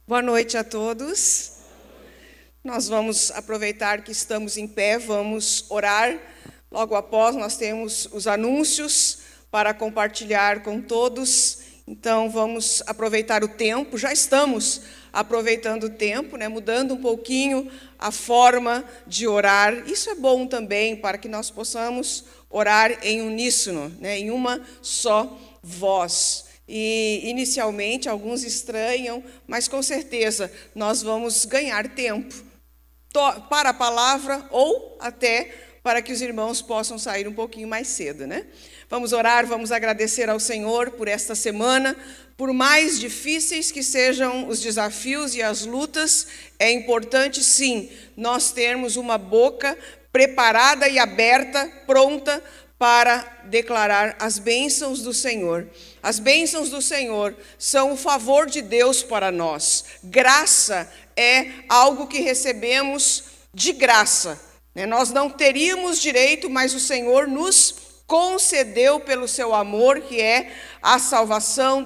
Boa noite a todos. Nós vamos aproveitar que estamos em pé, vamos orar. Logo após, nós temos os anúncios para compartilhar com todos. Então, vamos aproveitar o tempo. Já estamos aproveitando o tempo, mudando um pouquinho a forma de orar. Isso é bom também para que nós possamos orar em uníssono, em uma só voz. E, inicialmente, alguns estranham, mas, com certeza, nós vamos ganhar tempo para a palavra ou até para que os irmãos possam sair um pouquinho mais cedo, Vamos orar, vamos agradecer ao Senhor por esta semana. Por mais difíceis que sejam os desafios e as lutas, é importante, sim, nós termos uma boca preparada e aberta, pronta para declarar as bênçãos do Senhor. As bênçãos do Senhor são o favor de Deus para nós. Graça é algo que recebemos de graça. Nós não teríamos direito, mas o Senhor nos concedeu pelo seu amor, que é a salvação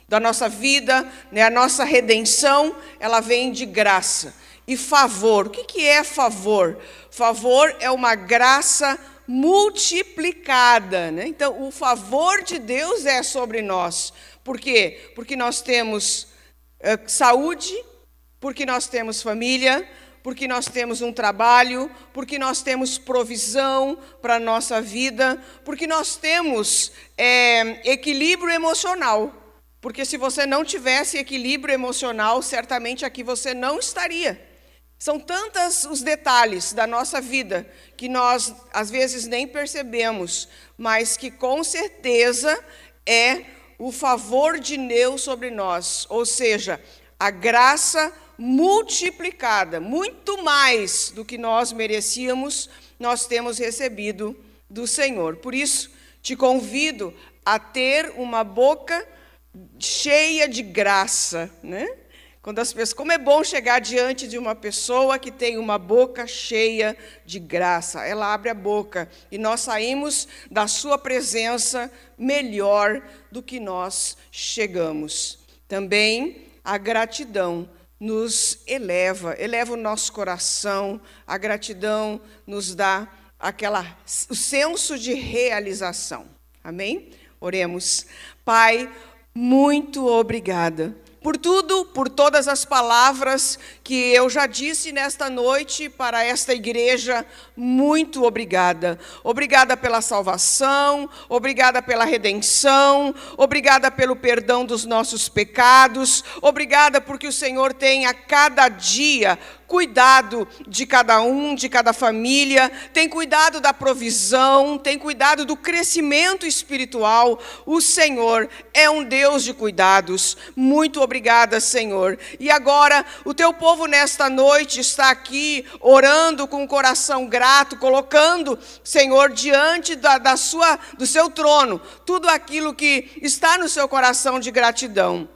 da nossa vida, a nossa redenção, ela vem de graça. E favor, o que é favor? Favor é uma graça multiplicada, Então, o favor de Deus é sobre nós. Por quê? Porque nós temos saúde, porque nós temos família, porque nós temos um trabalho, porque nós temos provisão para a nossa vida, porque nós temos equilíbrio emocional. Porque se você não tivesse equilíbrio emocional, certamente aqui você não estaria. São tantos os detalhes da nossa vida que nós, às vezes, nem percebemos, mas que, com certeza, é o favor de Deus sobre nós, ou seja, a graça multiplicada, muito mais do que nós merecíamos, nós temos recebido do Senhor. Por isso, te convido a ter uma boca cheia de graça, Como é bom chegar diante de uma pessoa que tem uma boca cheia de graça. Ela abre a boca e nós saímos da sua presença melhor do que nós chegamos. Também a gratidão nos eleva o nosso coração. A gratidão nos dá o senso de realização. Amém? Oremos. Pai, muito obrigada por tudo, por todas as palavras que eu já disse nesta noite para esta igreja. Muito obrigada. Obrigada pela salvação, obrigada pela redenção, obrigada pelo perdão dos nossos pecados, obrigada porque o Senhor tem a cada dia cuidado de cada um, de cada família, tem cuidado da provisão, tem cuidado do crescimento espiritual. O Senhor é um Deus de cuidados. Muito obrigada, Senhor. E agora, o teu povo nesta noite está aqui orando com o coração grato, colocando, Senhor, diante do seu trono, tudo aquilo que está no seu coração de gratidão.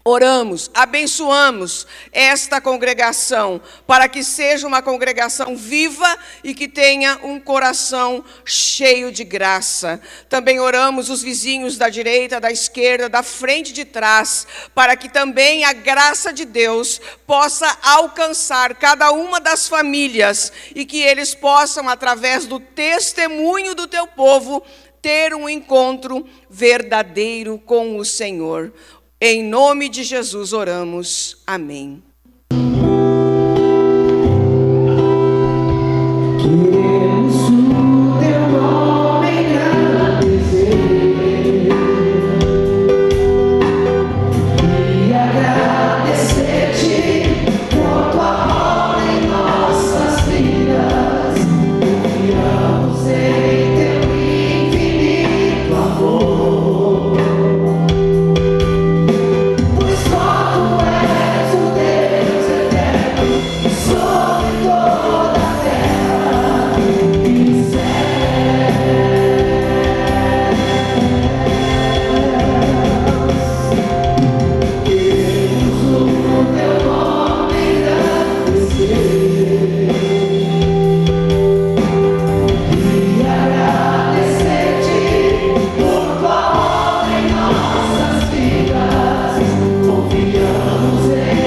Oramos, abençoamos esta congregação, para que seja uma congregação viva e que tenha um coração cheio de graça. Também oramos os vizinhos da direita, da esquerda, da frente e de trás, para que também a graça de Deus possa alcançar cada uma das famílias e que eles possam, através do testemunho do teu povo, ter um encontro verdadeiro com o Senhor. Em nome de Jesus oramos. Amém. Confiamos em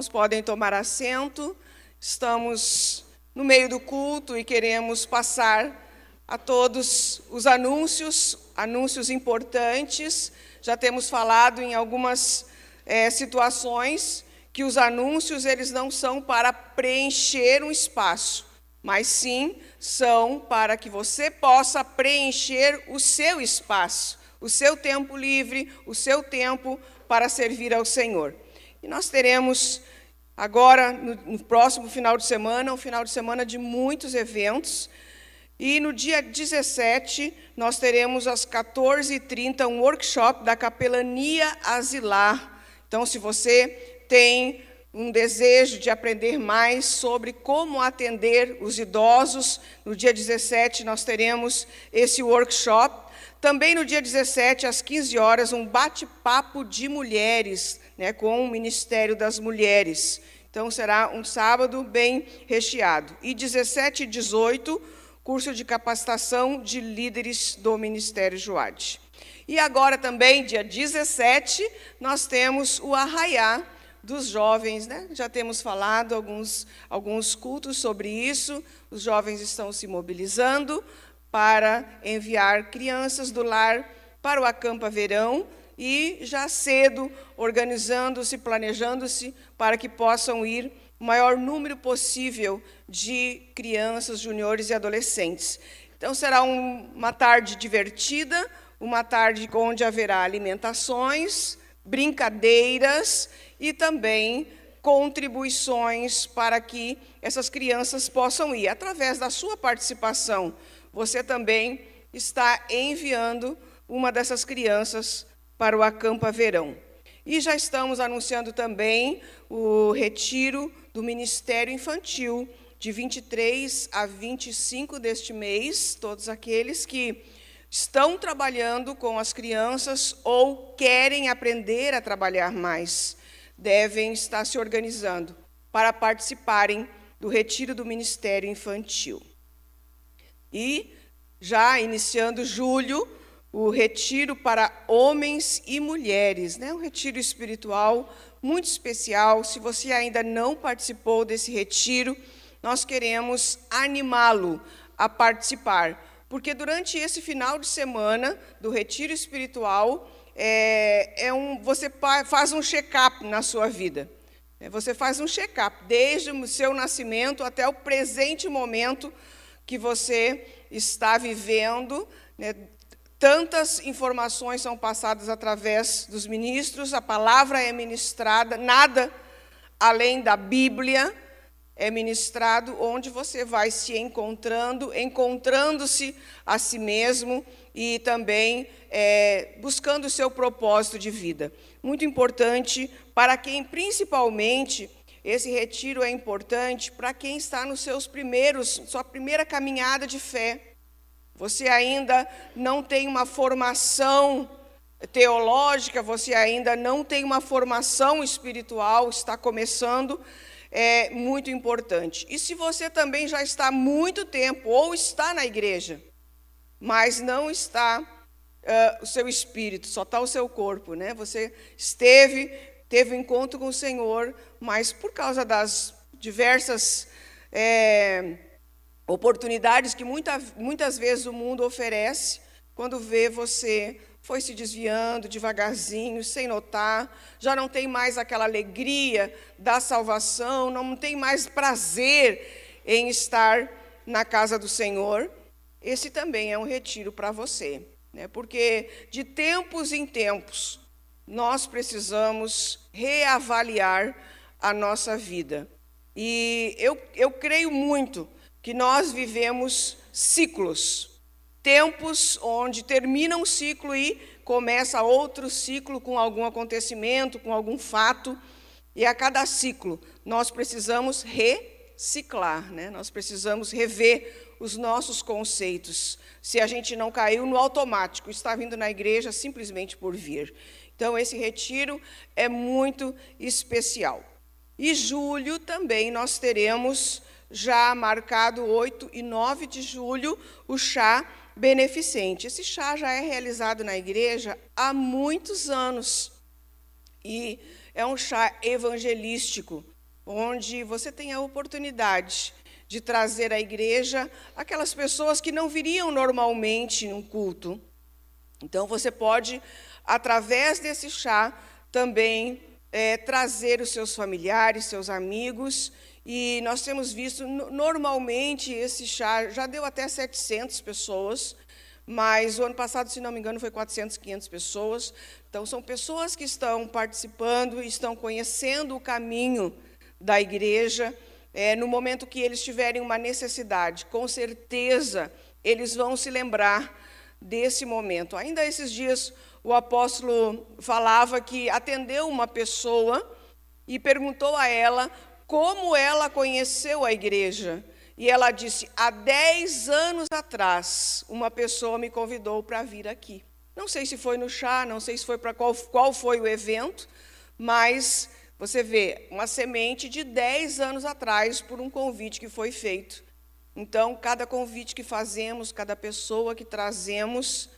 irmãos podem tomar assento. Estamos no meio do culto e queremos passar a todos os anúncios importantes. Já temos falado em algumas situações que os anúncios eles não são para preencher um espaço, mas sim são para que você possa preencher o seu espaço, o seu tempo livre, o seu tempo para servir ao Senhor. E nós teremos agora, no próximo final de semana, um final de semana de muitos eventos. E no dia 17, nós teremos às 14h30 um workshop da Capelania Asilar. Então, se você tem um desejo de aprender mais sobre como atender os idosos, no dia 17 nós teremos esse workshop. Também no dia 17, às 15 horas, um bate-papo de mulheres, com o Ministério das Mulheres. Então, será um sábado bem recheado. E 17 e 18, curso de capacitação de líderes do Ministério Joade. E agora também, dia 17, nós temos o Arraiá dos Jovens. Já temos falado alguns cultos sobre isso. Os jovens estão se mobilizando para enviar crianças do lar para o Acampa Verão e já cedo organizando-se, planejando-se para que possam ir o maior número possível de crianças, juniores e adolescentes. Então, será uma tarde divertida, uma tarde onde haverá alimentações, brincadeiras e também contribuições para que essas crianças possam ir. Através da sua participação, você também está enviando uma dessas crianças para o Acampa Verão. E já estamos anunciando também o retiro do Ministério Infantil, de 23 a 25 deste mês. Todos aqueles que estão trabalhando com as crianças ou querem aprender a trabalhar mais, devem estar se organizando para participarem do retiro do Ministério Infantil. E, já iniciando julho, o retiro para homens e mulheres, um retiro espiritual muito especial. Se você ainda não participou desse retiro, nós queremos animá-lo a participar, porque durante esse final de semana do retiro espiritual, você faz um check-up na sua vida. Você faz um check-up desde o seu nascimento até o presente momento que você está vivendo. Tantas informações são passadas através dos ministros, a palavra é ministrada, nada além da Bíblia é ministrado, onde você vai se encontrando-se a si mesmo e também buscando o seu propósito de vida. Muito importante para quem, principalmente, esse retiro é importante para quem está nos sua primeira caminhada de fé. Você ainda não tem uma formação teológica, você ainda não tem uma formação espiritual, está começando, é muito importante. E se você também já está há muito tempo, ou está na igreja, mas não está o seu espírito, só está o seu corpo, Você teve um encontro com o Senhor, mas por causa das diversas oportunidades que muitas vezes o mundo oferece, quando vê você foi se desviando devagarzinho, sem notar, já não tem mais aquela alegria da salvação, não tem mais prazer em estar na casa do Senhor, esse também é um retiro para você, porque de tempos em tempos nós precisamos reavaliar a nossa vida. E eu creio muito que nós vivemos ciclos, tempos onde termina um ciclo e começa outro ciclo com algum acontecimento, com algum fato, e a cada ciclo nós precisamos reciclar, Nós precisamos rever os nossos conceitos, se a gente não caiu no automático, está vindo na igreja simplesmente por vir. Então, esse retiro é muito especial. E julho também nós teremos, já marcado 8 e 9 de julho, o chá beneficente. Esse chá já é realizado na igreja há muitos anos. E é um chá evangelístico. onde você tem a oportunidade de trazer à igreja aquelas pessoas que não viriam normalmente num culto. Então, você pode, através desse chá, também trazer os seus familiares, seus amigos. E nós temos visto, normalmente, esse chá já deu até 700 pessoas, mas o ano passado, se não me engano, foi 400, 500 pessoas. Então, são pessoas que estão participando, estão conhecendo o caminho da igreja. No momento que eles tiverem uma necessidade, com certeza, eles vão se lembrar desse momento. Ainda esses dias, o apóstolo falava que atendeu uma pessoa e perguntou a ela como ela conheceu a igreja. E ela disse, há 10 anos atrás, uma pessoa me convidou para vir aqui. Não sei se foi no chá, não sei se foi para qual foi o evento, mas você vê, uma semente de 10 anos atrás, por um convite que foi feito. Então, cada convite que fazemos, cada pessoa que trazemos,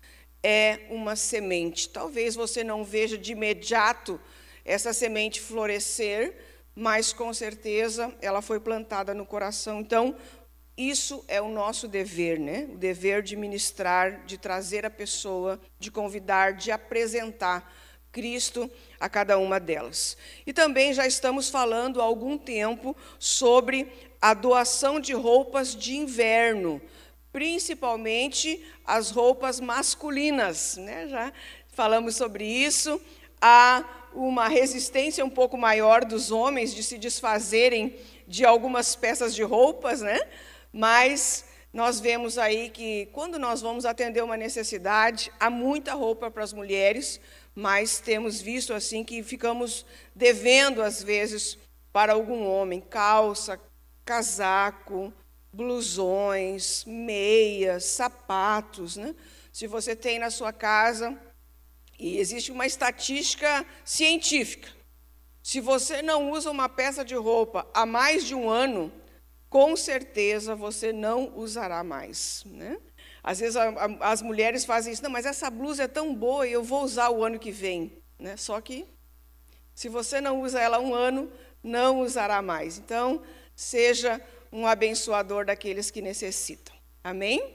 é uma semente. Talvez você não veja de imediato essa semente florescer, mas, com certeza, ela foi plantada no coração. Então, isso é o nosso dever, né? O dever de ministrar, de trazer a pessoa, de convidar, de apresentar Cristo a cada uma delas. E também já estamos falando há algum tempo sobre a doação de roupas de inverno, principalmente as roupas masculinas, né? Já falamos sobre isso. Há uma resistência um pouco maior dos homens de se desfazerem de algumas peças de roupas, né? Mas nós vemos aí que quando nós vamos atender uma necessidade, há muita roupa para as mulheres, mas temos visto assim que ficamos devendo às vezes para algum homem, calça, casaco, blusões, meias, sapatos, né? Se você tem na sua casa, e existe uma estatística científica, se você não usa uma peça de roupa há mais de um ano, com certeza você não usará mais, né? Às vezes as mulheres fazem isso, não, mas essa blusa é tão boa e eu vou usar o ano que vem, né? Só que, se você não usa ela um ano, não usará mais. Então, seja um abençoador daqueles que necessitam. Amém?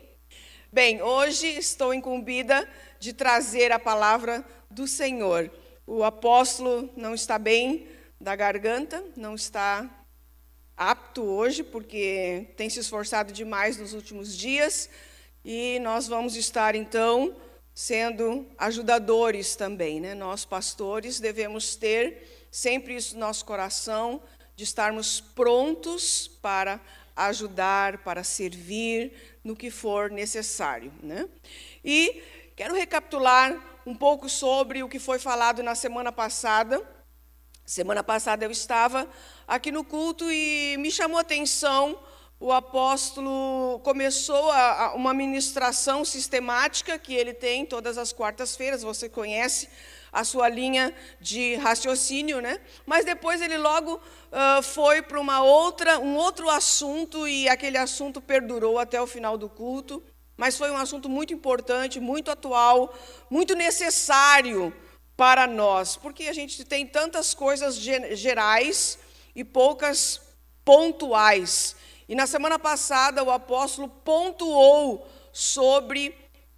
Bem, hoje estou incumbida de trazer a palavra do Senhor. O apóstolo não está bem da garganta, não está apto hoje, porque tem se esforçado demais nos últimos dias, e nós vamos estar, então, sendo ajudadores também, né? Nós, pastores, devemos ter sempre isso no nosso coração, de estarmos prontos para ajudar, para servir no que for necessário, né? E quero recapitular um pouco sobre o que foi falado na semana passada. Semana passada eu estava aqui no culto e me chamou a atenção, o apóstolo começou uma ministração sistemática que ele tem todas as quartas-feiras, você conhece a sua linha de raciocínio, né? Mas depois ele logo foi para um outro assunto, e aquele assunto perdurou até o final do culto, mas foi um assunto muito importante, muito atual, muito necessário para nós, porque a gente tem tantas coisas gerais e poucas pontuais. E na semana passada o apóstolo pontuou sobre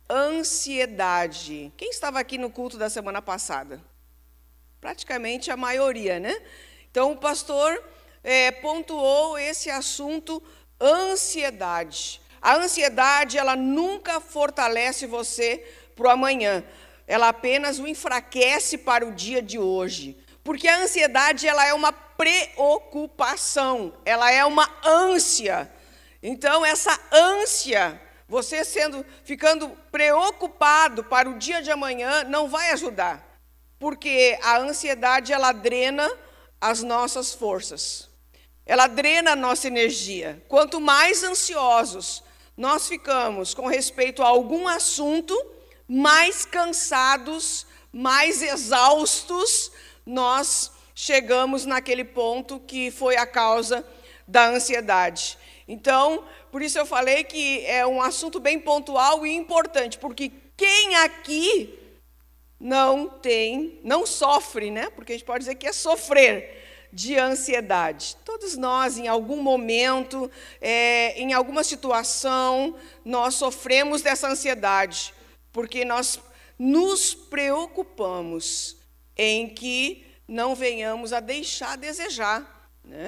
ansiedade. Quem estava aqui no culto da semana passada? Praticamente a maioria, né? Então o pastor pontuou esse assunto, ansiedade. A ansiedade, ela nunca fortalece você para o amanhã. Ela apenas o enfraquece para o dia de hoje. Porque a ansiedade, ela é uma preocupação, ela é uma ânsia. Então, essa ânsia, você ficando preocupado para o dia de amanhã, não vai ajudar. Porque a ansiedade, ela drena as nossas forças. Ela drena a nossa energia. Quanto mais ansiosos nós ficamos com respeito a algum assunto, mais cansados, mais exaustos, nós chegamos naquele ponto que foi a causa da ansiedade. Então, por isso eu falei que é um assunto bem pontual e importante, porque quem aqui não sofre, né? Porque a gente pode dizer que é sofrer de ansiedade. Todos nós, em algum momento, em alguma situação, nós sofremos dessa ansiedade, porque nós nos preocupamos em que não venhamos a deixar a desejar.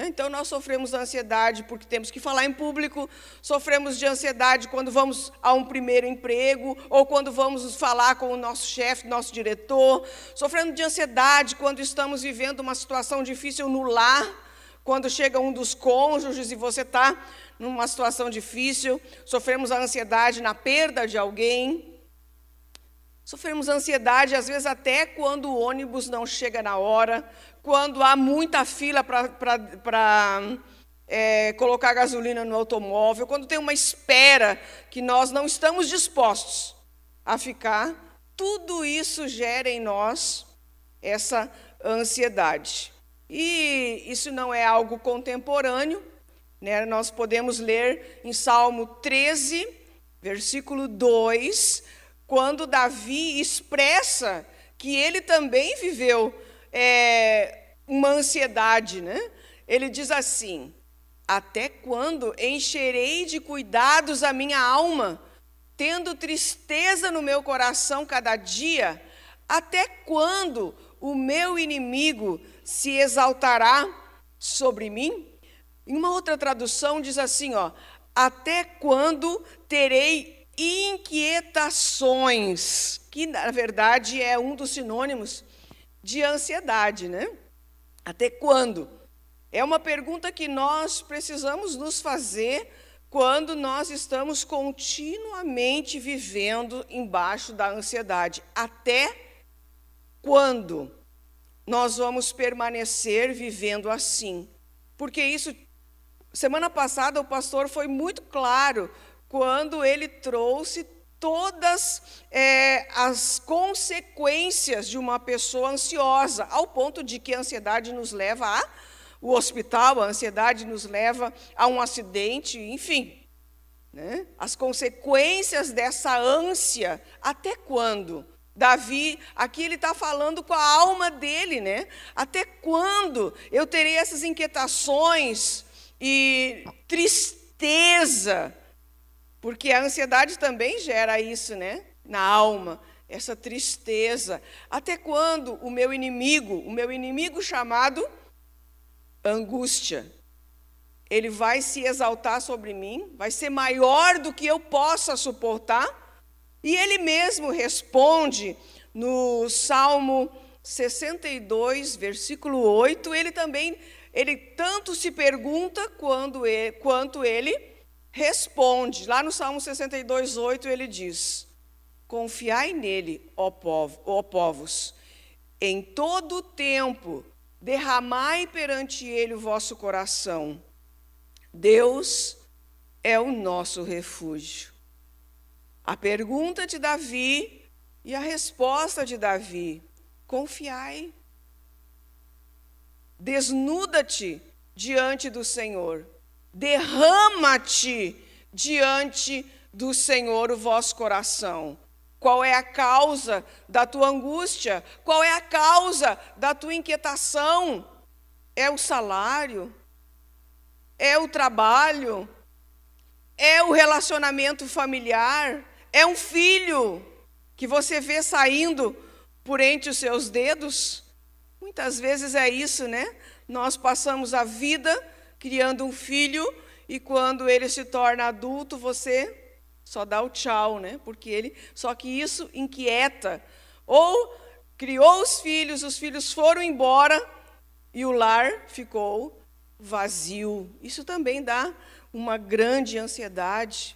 Então, nós sofremos de ansiedade porque temos que falar em público, sofremos de ansiedade quando vamos a um primeiro emprego, ou quando vamos falar com o nosso chefe, nosso diretor, sofremos de ansiedade quando estamos vivendo uma situação difícil no lar, quando chega um dos cônjuges e você está numa situação difícil, sofremos a ansiedade na perda de alguém, sofremos ansiedade, às vezes, até quando o ônibus não chega na hora, quando há muita fila para colocar gasolina no automóvel, quando tem uma espera que nós não estamos dispostos a ficar, tudo isso gera em nós essa ansiedade. E isso não é algo contemporâneo, né? Nós podemos ler em Salmo 13, versículo 2, quando Davi expressa que ele também viveu uma ansiedade, né? Ele diz assim: até quando encherei de cuidados a minha alma, tendo tristeza no meu coração cada dia? Até quando o meu inimigo se exaltará sobre mim? Em uma outra tradução diz assim, até quando terei inquietações, que na verdade é um dos sinônimos de ansiedade, né? Até quando? É uma pergunta que nós precisamos nos fazer quando nós estamos continuamente vivendo embaixo da ansiedade. Até quando nós vamos permanecer vivendo assim? Porque isso, semana passada, o pastor foi muito claro quando ele trouxe todas as consequências de uma pessoa ansiosa, ao ponto de que a ansiedade nos leva ao hospital, a ansiedade nos leva a um acidente, enfim, né? As consequências dessa ânsia, até quando? Davi, aqui ele está falando com a alma dele, né? Até quando eu terei essas inquietações e tristeza? Porque a ansiedade também gera isso, né? Na alma, essa tristeza. Até quando o meu inimigo chamado angústia, ele vai se exaltar sobre mim, vai ser maior do que eu possa suportar? E ele mesmo responde no Salmo 62, versículo 8, ele tanto se pergunta quanto ele responde. Lá no Salmo 62, 8, ele diz: confiai nele, ó povos, em todo o tempo, derramai perante ele o vosso coração. Deus é o nosso refúgio. A pergunta de Davi e a resposta de Davi: confiai. Desnuda-te diante do Senhor. Derrama-te diante do Senhor o vosso coração. Qual é a causa da tua angústia? Qual é a causa da tua inquietação? É o salário? É o trabalho? É o relacionamento familiar? É um filho que você vê saindo por entre os seus dedos? Muitas vezes é isso, né? Nós passamos a vida criando um filho, e quando ele se torna adulto, você só dá o tchau, né? Só que isso inquieta. Ou criou os filhos foram embora, e o lar ficou vazio. Isso também dá uma grande ansiedade.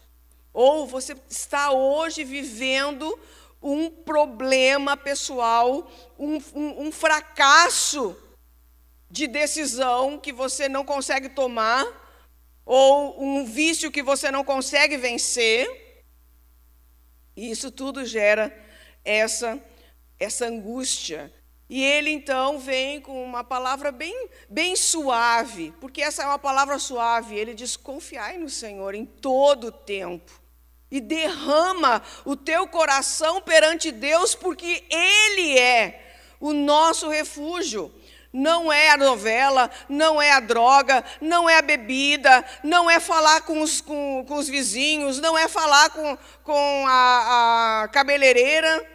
Ou você está hoje vivendo um problema pessoal, um fracasso de decisão que você não consegue tomar, ou um vício que você não consegue vencer. E isso tudo gera essa angústia. E ele, então, vem com uma palavra bem suave, porque essa é uma palavra suave. Ele diz: confiai no Senhor em todo o tempo, e derrama o teu coração perante Deus, porque Ele é o nosso refúgio. Não é a novela, não é a droga, não é a bebida, não é falar com os vizinhos, não é falar com a cabeleireira,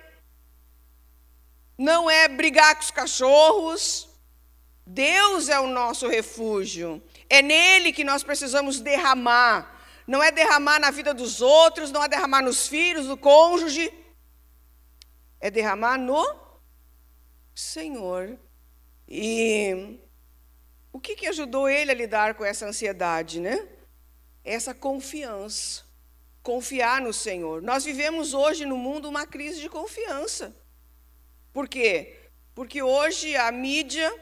não é brigar com os cachorros. Deus é o nosso refúgio. É nele que nós precisamos derramar. Não é derramar na vida dos outros, não é derramar nos filhos, no cônjuge. É derramar no Senhor. E o que ajudou ele a lidar com essa ansiedade, né? Essa confiança. Confiar no Senhor. Nós vivemos hoje no mundo uma crise de confiança. Por quê? Porque hoje a mídia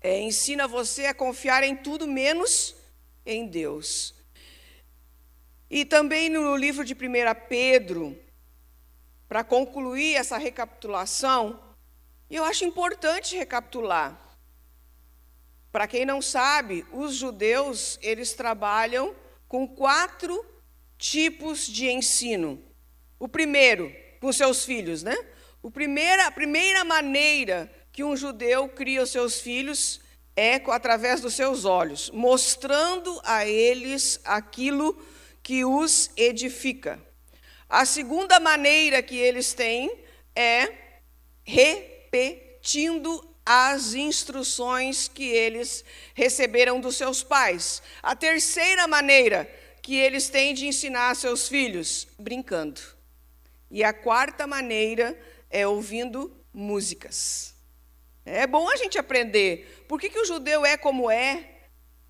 ensina você a confiar em tudo menos em Deus. E também no livro de 1 Pedro, para concluir essa recapitulação, eu acho importante recapitular. Para quem não sabe, os judeus, eles trabalham com 4 tipos de ensino. O primeiro, com seus filhos, né? A primeira maneira que um judeu cria os seus filhos é através dos seus olhos, mostrando a eles aquilo que os edifica. A segunda maneira que eles têm é repetindo as instruções que eles receberam dos seus pais. A terceira maneira que eles têm de ensinar seus filhos, brincando. E a quarta maneira é ouvindo músicas. É bom a gente aprender. Por que o judeu é como é?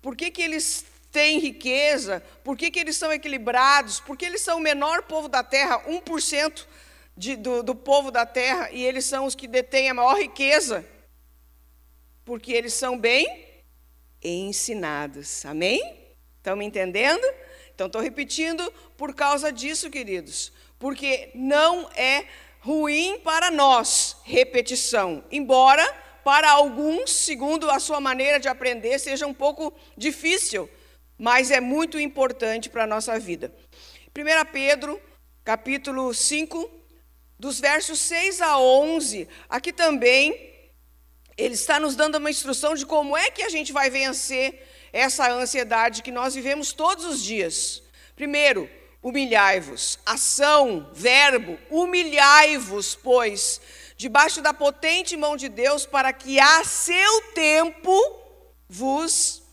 Por que eles têm riqueza? Por que eles são equilibrados? Por que eles são o menor povo da terra, 1% do povo da terra, e eles são os que detêm a maior riqueza? Porque eles são bem ensinados. Amém? Estão me entendendo? Então, estou repetindo por causa disso, queridos. Porque não é ruim para nós repetição, embora para alguns, segundo a sua maneira de aprender, seja um pouco difícil, mas é muito importante para a nossa vida. 1 Pedro, capítulo 5, dos versos 6 a 11, aqui também, ele está nos dando uma instrução de como é que a gente vai vencer essa ansiedade que nós vivemos todos os dias. Primeiro, humilhai-vos. Ação, verbo, humilhai-vos, pois, debaixo da potente mão de Deus, para que a seu tempo vos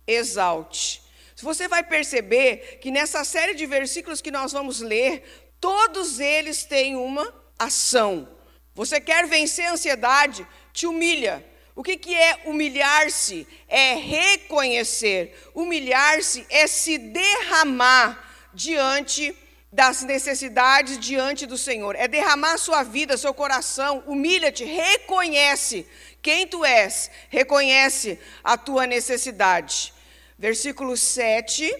exalte. Você vai perceber que nessa série de versículos que nós vamos ler, todos eles têm uma ação. Você quer vencer a ansiedade? Te humilha. O que é humilhar-se? É reconhecer. Humilhar-se é se derramar diante das necessidades, diante do Senhor. É derramar sua vida, seu coração. Humilha-te, reconhece quem tu és. Reconhece a tua necessidade. Versículo 7.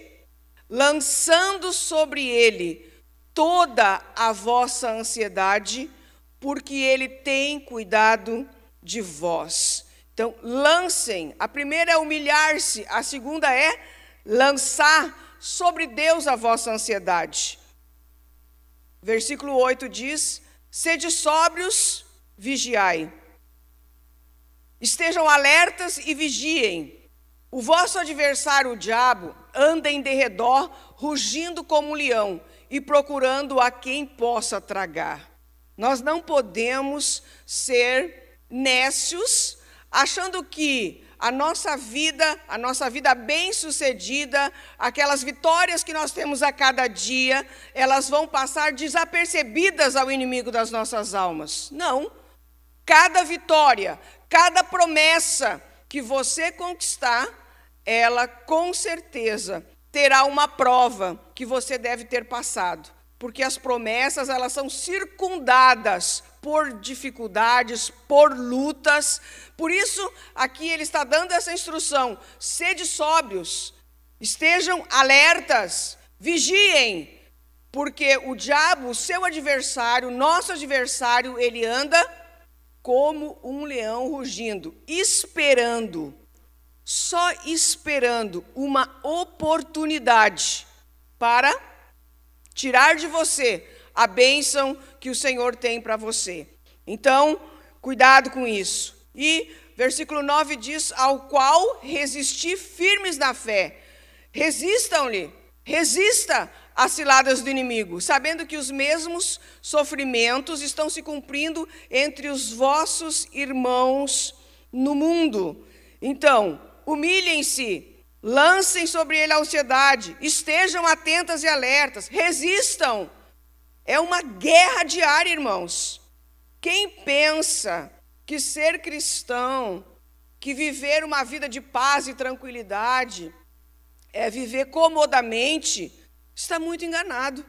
Lançando sobre ele toda a vossa ansiedade, porque ele tem cuidado de vós. Então, lancem. A primeira é humilhar-se, a segunda é lançar sobre Deus a vossa ansiedade. Versículo 8 diz: sede sóbrios, vigiai. Estejam alertas e vigiem. O vosso adversário, o diabo, anda em derredor, rugindo como um leão e procurando a quem possa tragar. Nós não podemos ser nécios, achando que a nossa vida bem-sucedida, aquelas vitórias que nós temos a cada dia, elas vão passar desapercebidas ao inimigo das nossas almas. Não. Cada vitória, cada promessa que você conquistar, ela com certeza terá uma prova que você deve ter passado. Porque as promessas, elas são circundadas por dificuldades, por lutas. Por isso, aqui ele está dando essa instrução: sede sóbrios, estejam alertas, vigiem, porque o diabo, o seu adversário, nosso adversário, ele anda como um leão rugindo, esperando, só esperando uma oportunidade para tirar de você a bênção que o Senhor tem para você. Então, cuidado com isso. E Versículo 9 diz: ao qual resisti firmes na fé. Resistam-lhe, resista às ciladas do inimigo, sabendo que os mesmos sofrimentos estão se cumprindo entre os vossos irmãos no mundo. Então, humilhem-se, lancem sobre ele a ansiedade, estejam atentas e alertas, resistam. É uma guerra diária, irmãos. Quem pensa que ser cristão, que viver uma vida de paz e tranquilidade, é viver comodamente, está muito enganado.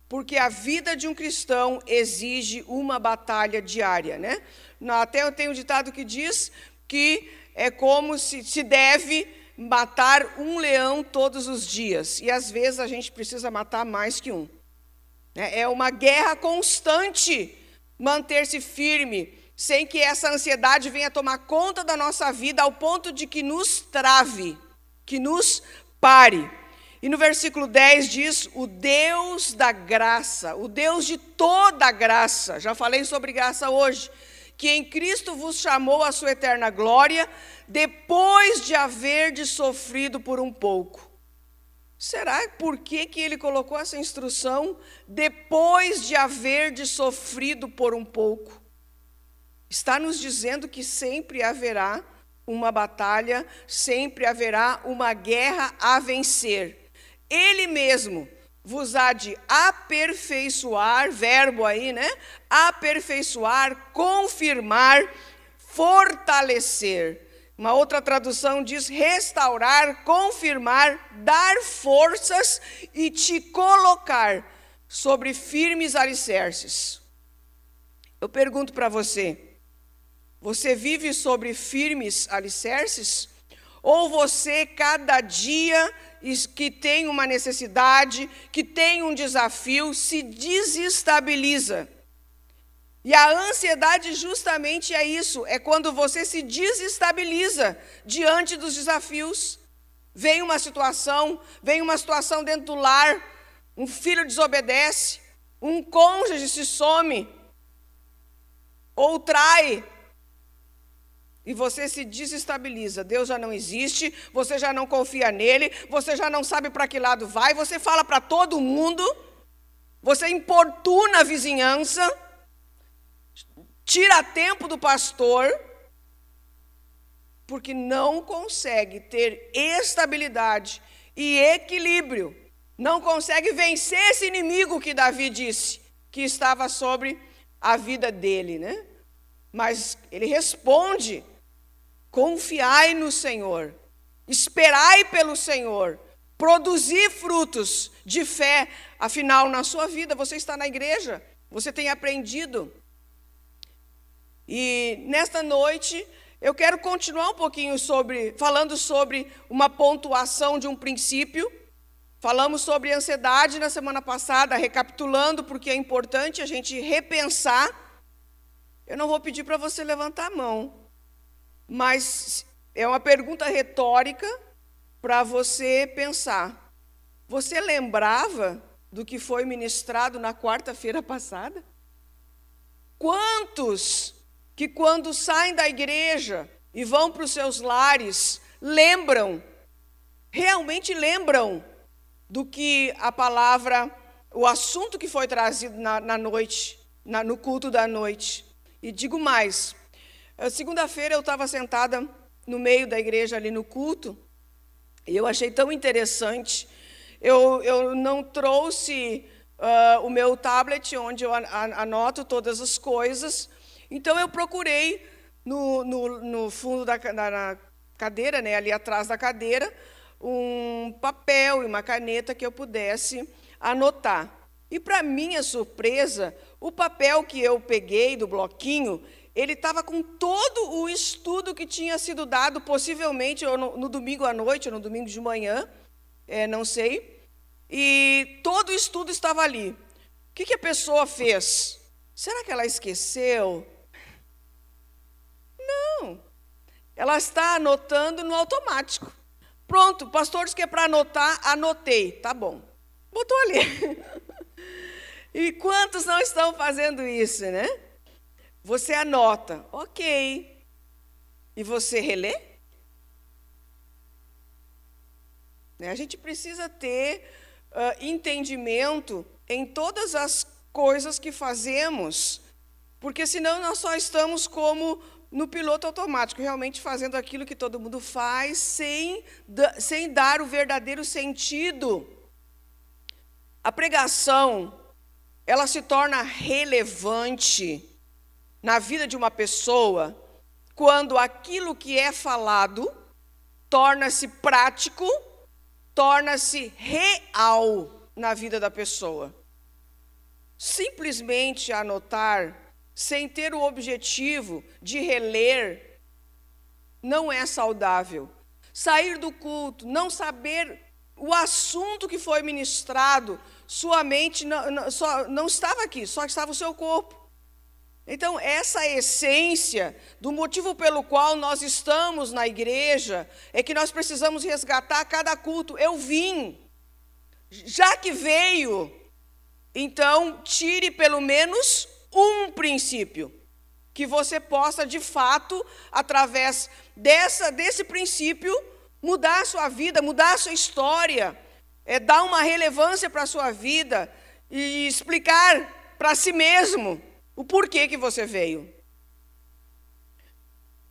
Porque a vida de um cristão exige uma batalha diária, né? Até eu tenho um ditado que diz que é como se deve matar um leão todos os dias. E às vezes a gente precisa matar mais que um. É uma guerra constante manter-se firme, sem que essa ansiedade venha tomar conta da nossa vida ao ponto de que nos trave, que nos pare. E no versículo 10 diz: o Deus da graça, o Deus de toda a graça, já falei sobre graça hoje, que em Cristo vos chamou à sua eterna glória, depois de haverdes sofrido por um pouco. Será por que ele colocou essa instrução, depois de haverdes sofrido por um pouco? Está nos dizendo que sempre haverá uma batalha, sempre haverá uma guerra a vencer. Ele mesmo vos há de aperfeiçoar, verbo aí, né? Aperfeiçoar, confirmar, fortalecer. Uma outra tradução diz restaurar, confirmar, dar forças e te colocar sobre firmes alicerces. Eu pergunto para você, você vive sobre firmes alicerces? Ou você, cada dia que tem uma necessidade, que tem um desafio, se desestabiliza? E a ansiedade justamente é isso, é quando você se desestabiliza diante dos desafios. Vem uma situação dentro do lar, um filho desobedece, um cônjuge se some, ou trai, e você se desestabiliza. Deus já não existe, você já não confia nele, você já não sabe para que lado vai, você fala para todo mundo, você importuna a vizinhança, tira tempo do pastor, porque não consegue ter estabilidade e equilíbrio, não consegue vencer esse inimigo que Davi disse que estava sobre a vida dele, né? Mas ele responde: confiai no Senhor, esperai pelo Senhor, produzir frutos de fé. Afinal, na sua vida, você está na igreja, você tem aprendido. E nesta noite, eu quero continuar um pouquinho falando sobre uma pontuação de um princípio. Falamos sobre ansiedade na semana passada, recapitulando, porque é importante a gente repensar. Eu não vou pedir para você levantar a mão, mas é uma pergunta retórica para você pensar. Você lembrava do que foi ministrado na quarta-feira passada? Quantos que quando saem da igreja e vão para os seus lares, realmente lembram do que a palavra, o assunto que foi trazido na noite, no culto da noite? E digo mais, segunda-feira eu estava sentada no meio da igreja ali no culto, e eu achei tão interessante, eu não trouxe o meu tablet, onde eu anoto todas as coisas, então eu procurei no fundo da cadeira, né, ali atrás da cadeira, um papel e uma caneta que eu pudesse anotar. E, para minha surpresa, o papel que eu peguei do bloquinho, ele estava com todo o estudo que tinha sido dado, possivelmente no domingo à noite, ou no domingo de manhã, não sei. E todo o estudo estava ali. O que a pessoa fez? Será que ela esqueceu? Não. Ela está anotando no automático. Pronto, o pastor disse que é para anotar, anotei. Tá bom. Botou ali. E quantos não estão fazendo isso, né? Você anota, ok. e você relê? A gente precisa ter entendimento em todas as coisas que fazemos, porque senão nós só estamos como no piloto automático, realmente fazendo aquilo que todo mundo faz, sem dar o verdadeiro sentido. A pregação, ela se torna relevante na vida de uma pessoa quando aquilo que é falado torna-se prático, torna-se real na vida da pessoa. Simplesmente anotar, sem ter o objetivo de reler, não é saudável. Sair do culto, não saber o assunto que foi ministrado, sua mente não estava aqui, só estava o seu corpo. Então, essa essência do motivo pelo qual nós estamos na igreja é que nós precisamos resgatar cada culto. Eu vim, já que veio, então tire pelo menos um princípio, que você possa, de fato, através desse princípio, mudar a sua vida, mudar a sua história, dar uma relevância para a sua vida e explicar para si mesmo o porquê que você veio.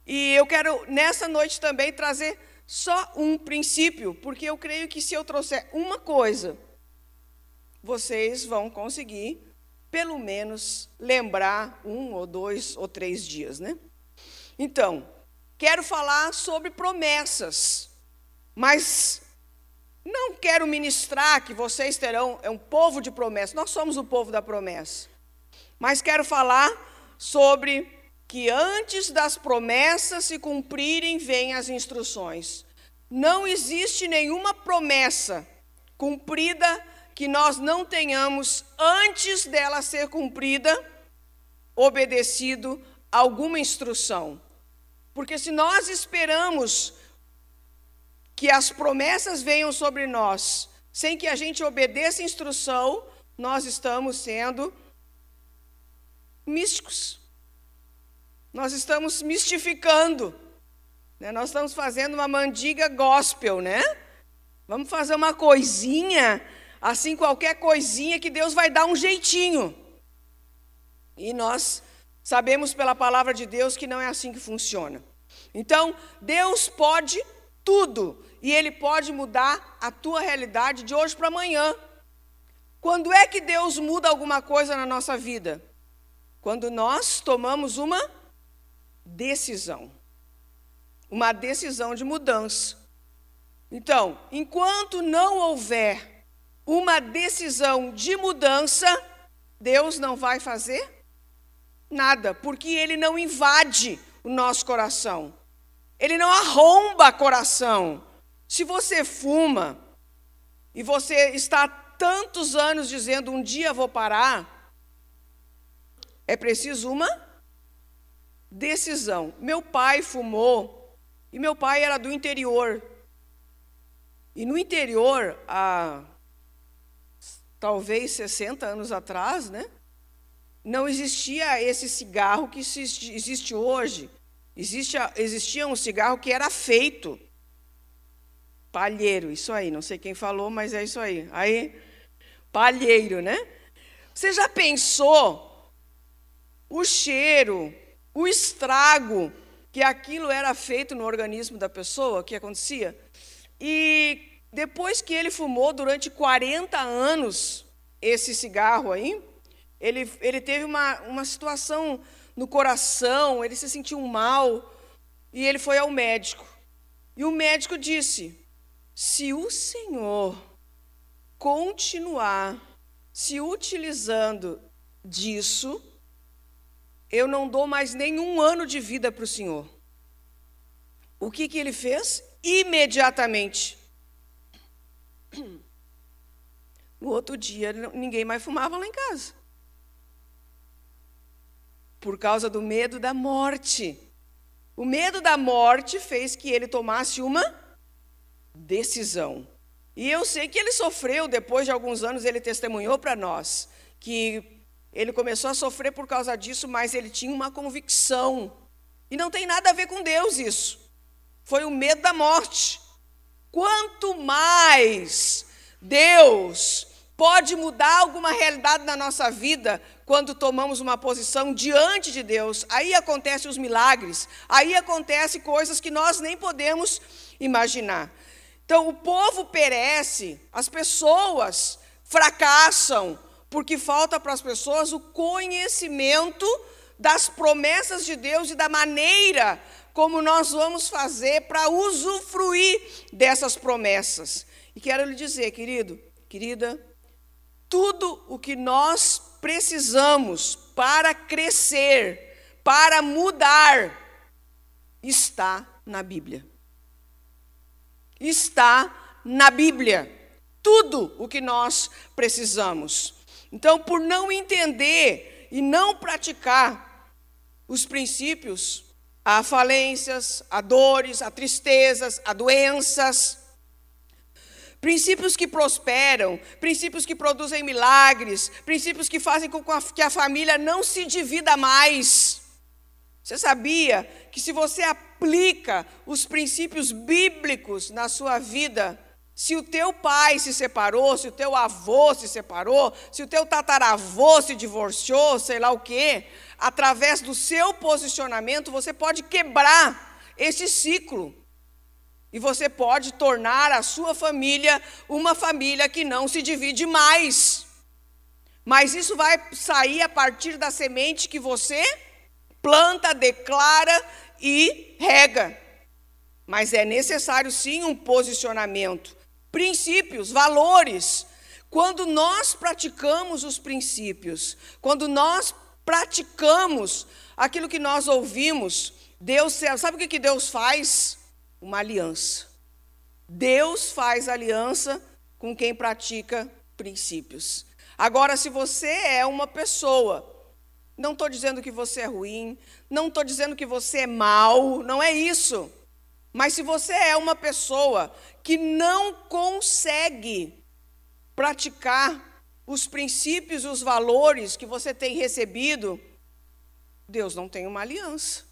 E eu quero, nessa noite também, trazer só um princípio, porque eu creio que se eu trouxer uma coisa, vocês vão conseguir, pelo menos, lembrar 1 ou 2 ou 3 dias, né? Então, quero falar sobre promessas, mas não quero ministrar que vocês terão, um povo de promessas, nós somos o povo da promessa. Mas quero falar sobre que antes das promessas se cumprirem, vêm as instruções. Não existe nenhuma promessa cumprida que nós não tenhamos, antes dela ser cumprida, obedecido alguma instrução. Porque se nós esperamos que as promessas venham sobre nós, sem que a gente obedeça a instrução, nós estamos sendo místicos. Nós estamos mistificando, né? Nós estamos fazendo uma mandiga gospel, né? Vamos fazer uma coisinha, assim, qualquer coisinha que Deus vai dar um jeitinho. E nós sabemos pela palavra de Deus que não é assim que funciona. Então, Deus pode tudo, e Ele pode mudar a tua realidade de hoje para amanhã. Quando é que Deus muda alguma coisa na nossa vida? Quando nós tomamos uma decisão de mudança. Então, enquanto não houver uma decisão de mudança, Deus não vai fazer nada, porque Ele não invade o nosso coração. Ele não arromba coração. Se você fuma e você está há tantos anos dizendo, um dia vou parar, é preciso uma decisão. Meu pai fumou, e meu pai era do interior. E no interior, há talvez 60 anos atrás, né, não existia esse cigarro que existe hoje. Existia um cigarro que era feito. Palheiro, isso aí, não sei quem falou, mas é isso aí. Palheiro, né? Você já pensou o cheiro, o estrago que aquilo era feito no organismo da pessoa, o que acontecia? E depois que ele fumou durante 40 anos esse cigarro aí, ele teve uma situação no coração, ele se sentiu mal, e ele foi ao médico. E o médico disse, se o senhor continuar se utilizando disso, eu não dou mais nenhum ano de vida para o senhor. O que ele fez? Imediatamente. No outro dia, ninguém mais fumava lá em casa. Por causa do medo da morte. O medo da morte fez que ele tomasse uma decisão. E eu sei que ele sofreu, depois de alguns anos, ele testemunhou para nós, que ele começou a sofrer por causa disso, mas ele tinha uma convicção E não tem nada a ver com Deus isso. Foi o medo da morte. Quanto mais Deus pode mudar alguma realidade na nossa vida quando tomamos uma posição diante de Deus, aí acontecem os milagres, aí acontecem coisas que nós nem podemos imaginar. Então, o povo perece, as pessoas fracassam, porque falta para as pessoas o conhecimento das promessas de Deus e da maneira como nós vamos fazer para usufruir dessas promessas. E quero lhe dizer, querido, querida, tudo o que nós precisamos para crescer, para mudar, está na Bíblia. Está na Bíblia. Tudo o que nós precisamos. Então, por não entender e não praticar os princípios, há falências, há dores, há tristezas, há doenças. Princípios que prosperam, princípios que produzem milagres, princípios que fazem com que a família não se divida mais. Você sabia que se você aplica os princípios bíblicos na sua vida, se o teu pai se separou, se o teu avô se separou, se o teu tataravô se divorciou, sei lá o quê, através do seu posicionamento, você pode quebrar esse ciclo. E você pode tornar a sua família uma família que não se divide mais. Mas isso vai sair a partir da semente que você planta, declara e rega. Mas é necessário sim um posicionamento, princípios, valores. Quando nós praticamos os princípios, quando nós praticamos aquilo que nós ouvimos, Deus, sabe o que Deus faz? Uma aliança. Deus faz aliança com quem pratica princípios. Agora, se você é uma pessoa, não estou dizendo que você é ruim, não estou dizendo que você é mau, não é isso. Mas se você é uma pessoa que não consegue praticar os princípios e os valores que você tem recebido, Deus não tem uma aliança.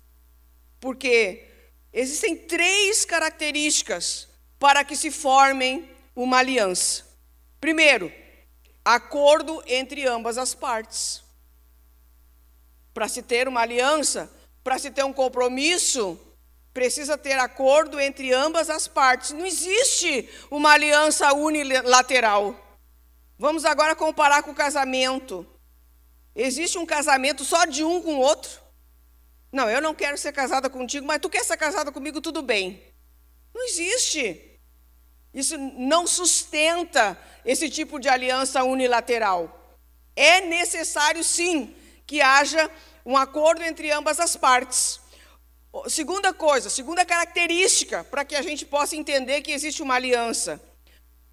Porque existem 3 características para que se formem uma aliança. Primeiro, acordo entre ambas as partes. Para se ter uma aliança, para se ter um compromisso, precisa ter acordo entre ambas as partes. Não existe uma aliança unilateral. Vamos agora comparar com o casamento. Existe um casamento só de um com o outro? Não, eu não quero ser casada contigo, mas tu quer ser casada comigo, tudo bem. Não existe. Isso não sustenta esse tipo de aliança unilateral. É necessário, sim, que haja um acordo entre ambas as partes. Segunda coisa, segunda característica, para que a gente possa entender que existe uma aliança.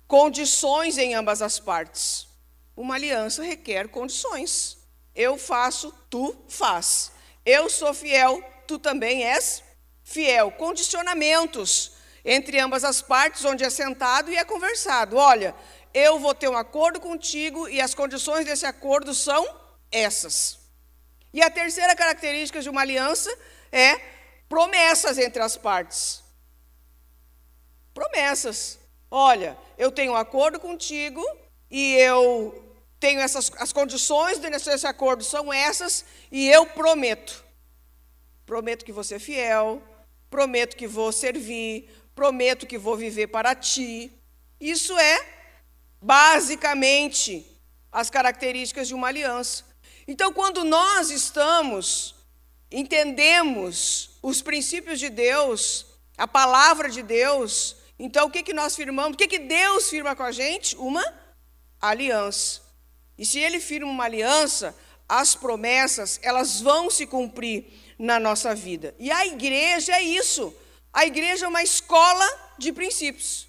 Condições em ambas as partes. Uma aliança requer condições. Eu faço, tu faz. Eu sou fiel, tu também és fiel. Condicionamentos entre ambas as partes, onde é sentado e é conversado. Olha, eu vou ter um acordo contigo e as condições desse acordo são essas. E a terceira característica de uma aliança é promessas entre as partes. Promessas. Olha, eu tenho um acordo contigo e eu tenho as condições desse acordo são essas e eu prometo. Prometo que vou ser fiel, prometo que vou servir, prometo que vou viver para ti. Isso é, basicamente, as características de uma aliança. Então, quando nós entendemos os princípios de Deus, a palavra de Deus, então o que nós firmamos? O que Deus firma com a gente? Uma aliança. E se Ele firma uma aliança, as promessas, elas vão se cumprir na nossa vida. E a igreja é isso. A igreja é uma escola de princípios.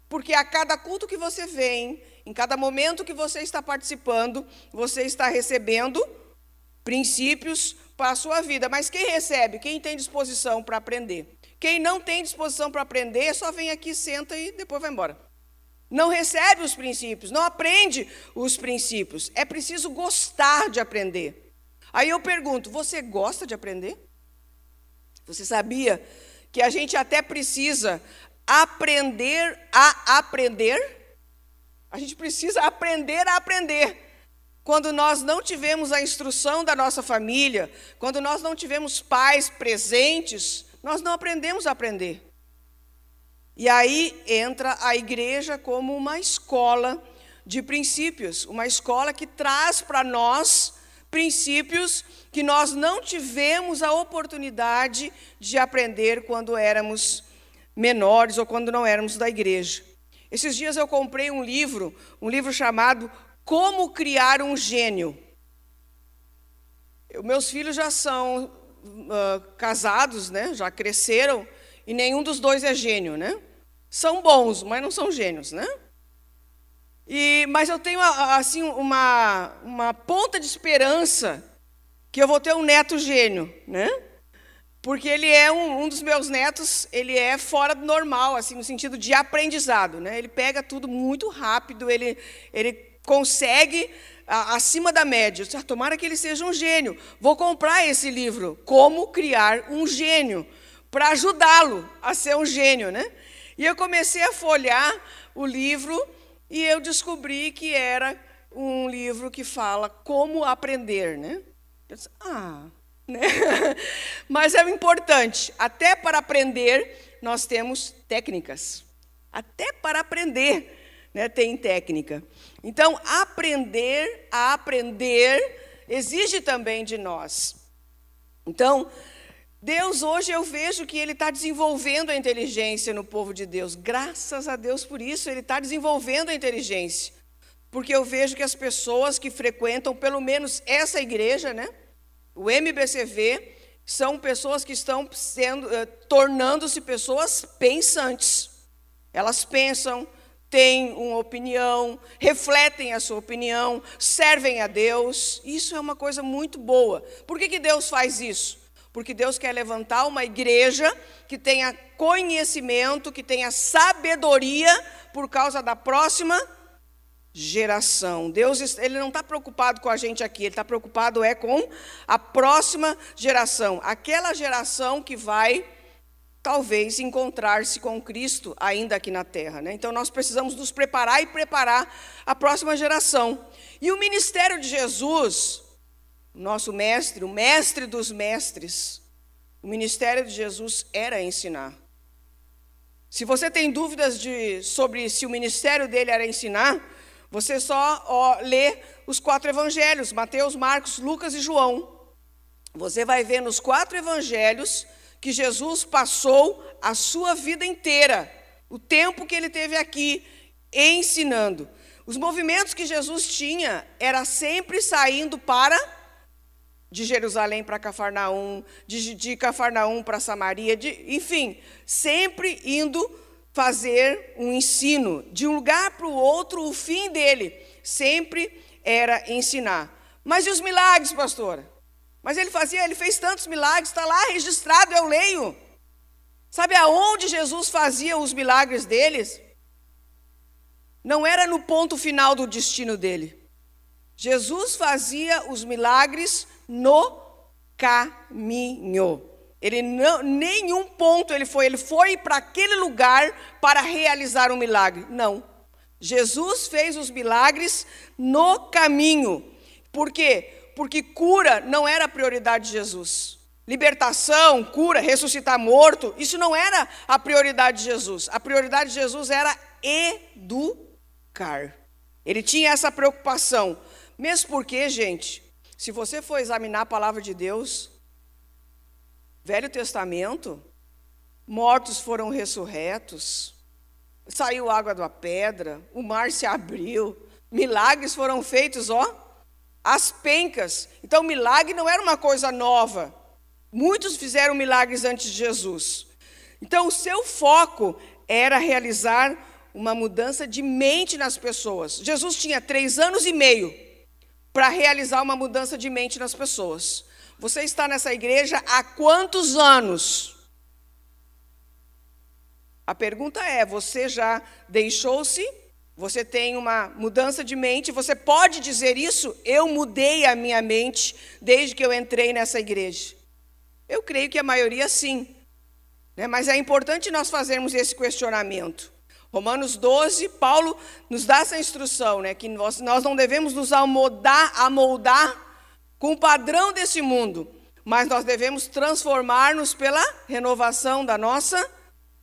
Porque a cada culto que você vem, em cada momento que você está participando, você está recebendo princípios para a sua vida. Mas quem recebe? Quem tem disposição para aprender. Quem não tem disposição para aprender, só vem aqui, senta e depois vai embora. Não recebe os princípios, não aprende os princípios. É preciso gostar de aprender. Aí eu pergunto, você gosta de aprender? Você sabia que a gente até precisa aprender a aprender? A gente precisa aprender a aprender. Quando nós não tivemos a instrução da nossa família, quando nós não tivemos pais presentes, nós não aprendemos a aprender. E aí entra a igreja como uma escola de princípios, uma escola que traz para nós princípios que nós não tivemos a oportunidade de aprender quando éramos menores ou quando não éramos da igreja. Esses dias eu comprei um livro chamado Como Criar um Gênio. Meus filhos já são casados, né? Já cresceram, e nenhum dos dois é gênio, né? São bons, mas não são gênios, né? Mas eu tenho assim uma ponta de esperança que eu vou ter um neto gênio, né? Porque ele é um dos meus netos, ele é fora do normal, assim, no sentido de aprendizado, né? Ele pega tudo muito rápido, ele consegue acima da média. Tomara que ele seja um gênio. Vou comprar esse livro, Como Criar um Gênio, para ajudá-lo a ser um gênio, né? E eu comecei a folhear o livro e eu descobri que era um livro que fala como aprender, né? Eu disse, né? Mas é importante, até para aprender nós temos técnicas. Até para aprender, né, tem técnica. Então, aprender a aprender exige também de nós. Então, Deus hoje eu vejo que Ele está desenvolvendo a inteligência no povo de Deus. Graças a Deus por isso, Ele está desenvolvendo a inteligência. Porque eu vejo que as pessoas que frequentam, pelo menos essa igreja, né? O MBCV, são pessoas que estão tornando-se pessoas pensantes. Elas pensam, têm uma opinião, refletem a sua opinião, servem a Deus. Isso é uma coisa muito boa. Por que Deus faz isso? Porque Deus quer levantar uma igreja que tenha conhecimento, que tenha sabedoria por causa da próxima geração. Deus, Ele não está preocupado com a gente aqui, Ele está preocupado com a próxima geração. Aquela geração que vai, talvez, encontrar-se com Cristo ainda aqui na terra, né? Então, nós precisamos nos preparar e preparar a próxima geração. E o ministério de Jesus, nosso mestre, o mestre dos mestres, o ministério de Jesus era ensinar. Se você tem dúvidas sobre se o ministério dele era ensinar, você só lê os 4 evangelhos, Mateus, Marcos, Lucas e João. Você vai ver nos 4 evangelhos que Jesus passou a sua vida inteira, o tempo que ele teve aqui, ensinando. Os movimentos que Jesus tinha era sempre saindo de Jerusalém para Cafarnaum, de Cafarnaum para Samaria, enfim, sempre indo fazer um ensino. De um lugar para o outro, o fim dele sempre era ensinar. Mas e os milagres, pastora? Mas ele fez tantos milagres, está lá registrado, eu leio. Sabe aonde Jesus fazia os milagres deles? Não era no ponto final do destino dele. Jesus fazia os milagres no caminho. Nenhum ponto ele foi para aquele lugar para realizar um milagre. Não. Jesus fez os milagres no caminho. Por quê? Porque cura não era a prioridade de Jesus. Libertação, cura, ressuscitar morto, isso não era a prioridade de Jesus. A prioridade de Jesus era educar. Ele tinha essa preocupação. Mesmo porque, gente, se você for examinar a palavra de Deus, Velho Testamento, mortos foram ressurretos, saiu água da pedra, o mar se abriu, milagres foram feitos, às pencas. Então, milagre não era uma coisa nova. Muitos fizeram milagres antes de Jesus. Então, o seu foco era realizar uma mudança de mente nas pessoas. Jesus tinha 3 anos e meio para realizar uma mudança de mente nas pessoas. Você está nessa igreja há quantos anos? A pergunta é, você já deixou-se? Você tem uma mudança de mente? Você pode dizer isso? Eu mudei a minha mente desde que eu entrei nessa igreja. Eu creio que a maioria sim, né? Mas é importante nós fazermos esse questionamento. Romanos 12, Paulo nos dá essa instrução, né? Que nós não devemos nos amoldar com o padrão desse mundo, mas nós devemos transformar-nos pela renovação da nossa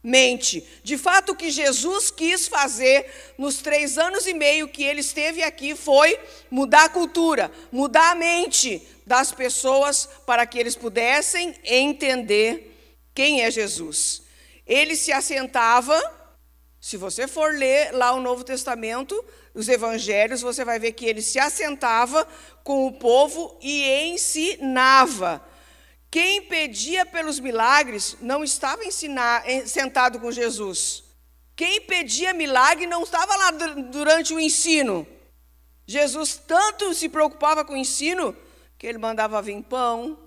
mente. De fato, o que Jesus quis fazer nos 3 anos e meio que ele esteve aqui foi mudar a cultura, mudar a mente das pessoas para que eles pudessem entender quem é Jesus. Ele se assentava, se você for ler lá o Novo Testamento, os evangelhos, você vai ver que ele se assentava com o povo e ensinava. Quem pedia pelos milagres não estava sentado com Jesus. Quem pedia milagre não estava lá durante o ensino. Jesus tanto se preocupava com o ensino que ele mandava vir pão,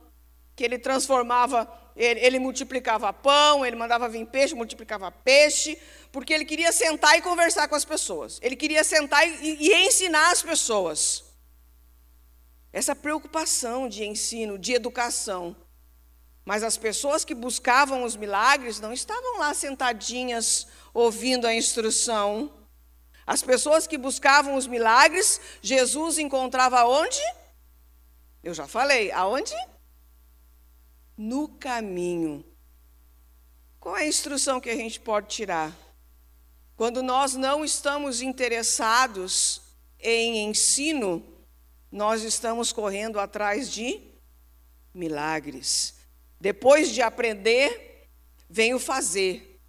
que ele transformava, ele multiplicava pão, ele mandava vir peixe, multiplicava peixe, porque ele queria sentar e conversar com as pessoas. Ele queria sentar e ensinar as pessoas. Essa preocupação de ensino, de educação. Mas as pessoas que buscavam os milagres não estavam lá sentadinhas ouvindo a instrução. As pessoas que buscavam os milagres, Jesus encontrava onde? Eu já falei, aonde? No caminho. Qual é a instrução que a gente pode tirar? Quando nós não estamos interessados em ensino, nós estamos correndo atrás de milagres. Depois de aprender, vem o fazer.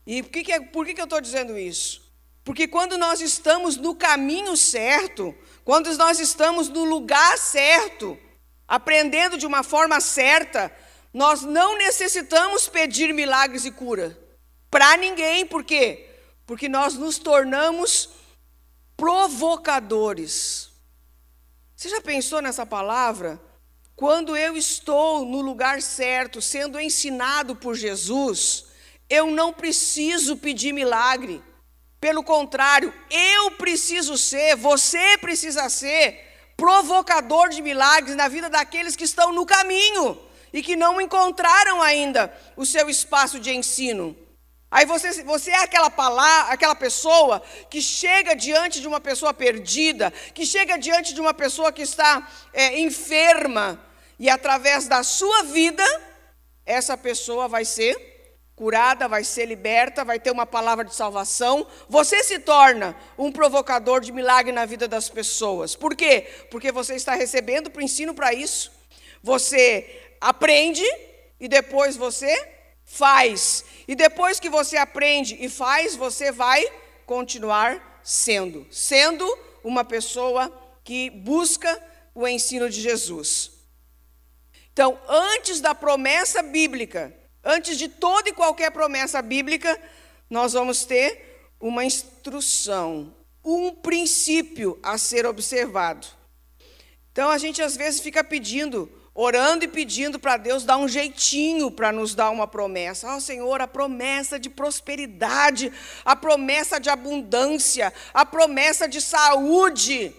E por que eu estou dizendo isso? Porque quando nós estamos no caminho certo, quando nós estamos no lugar certo, aprendendo de uma forma certa, nós não necessitamos pedir milagres e cura. Para ninguém, por quê? Porque nós nos tornamos provocadores. Você já pensou nessa palavra? Quando eu estou no lugar certo, sendo ensinado por Jesus, eu não preciso pedir milagre. Pelo contrário, eu preciso ser, você precisa ser provocador de milagres na vida daqueles que estão no caminho e que não encontraram ainda o seu espaço de ensino. Aí você é aquela pessoa que chega diante de uma pessoa perdida, que chega diante de uma pessoa que está enferma, e através da sua vida, essa pessoa vai ser curada, vai ser liberta, vai ter uma palavra de salvação. Você se torna um provocador de milagre na vida das pessoas. Por quê? Porque você está recebendo o ensino para isso. Você aprende e depois você faz. E depois que você aprende e faz, você vai continuar sendo uma pessoa que busca o ensino de Jesus. Então, antes da promessa bíblica, antes de toda e qualquer promessa bíblica, nós vamos ter uma instrução, um princípio a ser observado. Então, a gente às vezes fica orando e pedindo para Deus dar um jeitinho para nos dar uma promessa. Ah, Senhor, a promessa de prosperidade, a promessa de abundância, a promessa de saúde.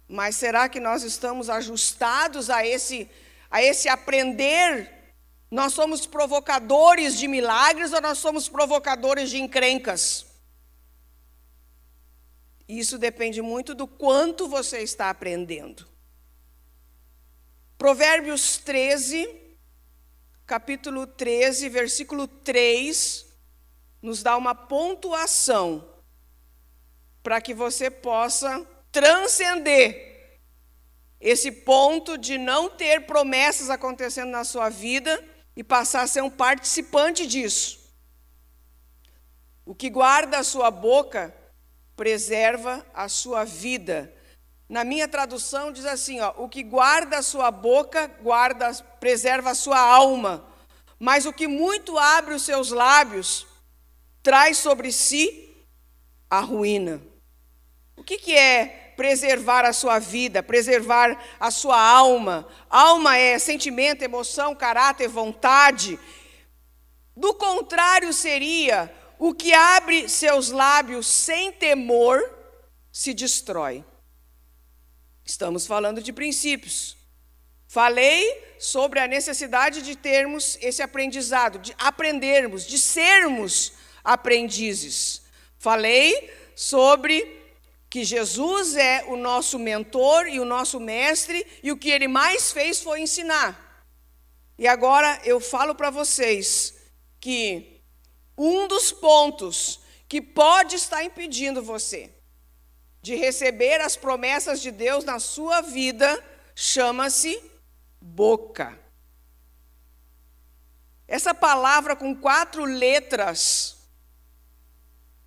Mas será que nós estamos ajustados a esse aprender? Nós somos provocadores de milagres ou nós somos provocadores de encrencas? Isso depende muito do quanto você está aprendendo. Provérbios 13, capítulo 13, versículo 3, nos dá uma pontuação para que você possa transcender esse ponto de não ter promessas acontecendo na sua vida e passar a ser um participante disso. O que guarda a sua boca preserva a sua vida. Na minha tradução diz assim, o que guarda a sua boca preserva a sua alma, mas o que muito abre os seus lábios traz sobre si a ruína. O que é preservar a sua vida, preservar a sua alma? Alma é sentimento, emoção, caráter, vontade. Do contrário seria, o que abre seus lábios sem temor se destrói. Estamos falando de princípios. Falei sobre a necessidade de termos esse aprendizado, de aprendermos, de sermos aprendizes. Falei sobre que Jesus é o nosso mentor e o nosso mestre, e o que ele mais fez foi ensinar. E agora eu falo para vocês que um dos pontos que pode estar impedindo você de receber as promessas de Deus na sua vida chama-se boca. Essa palavra com 4 letras,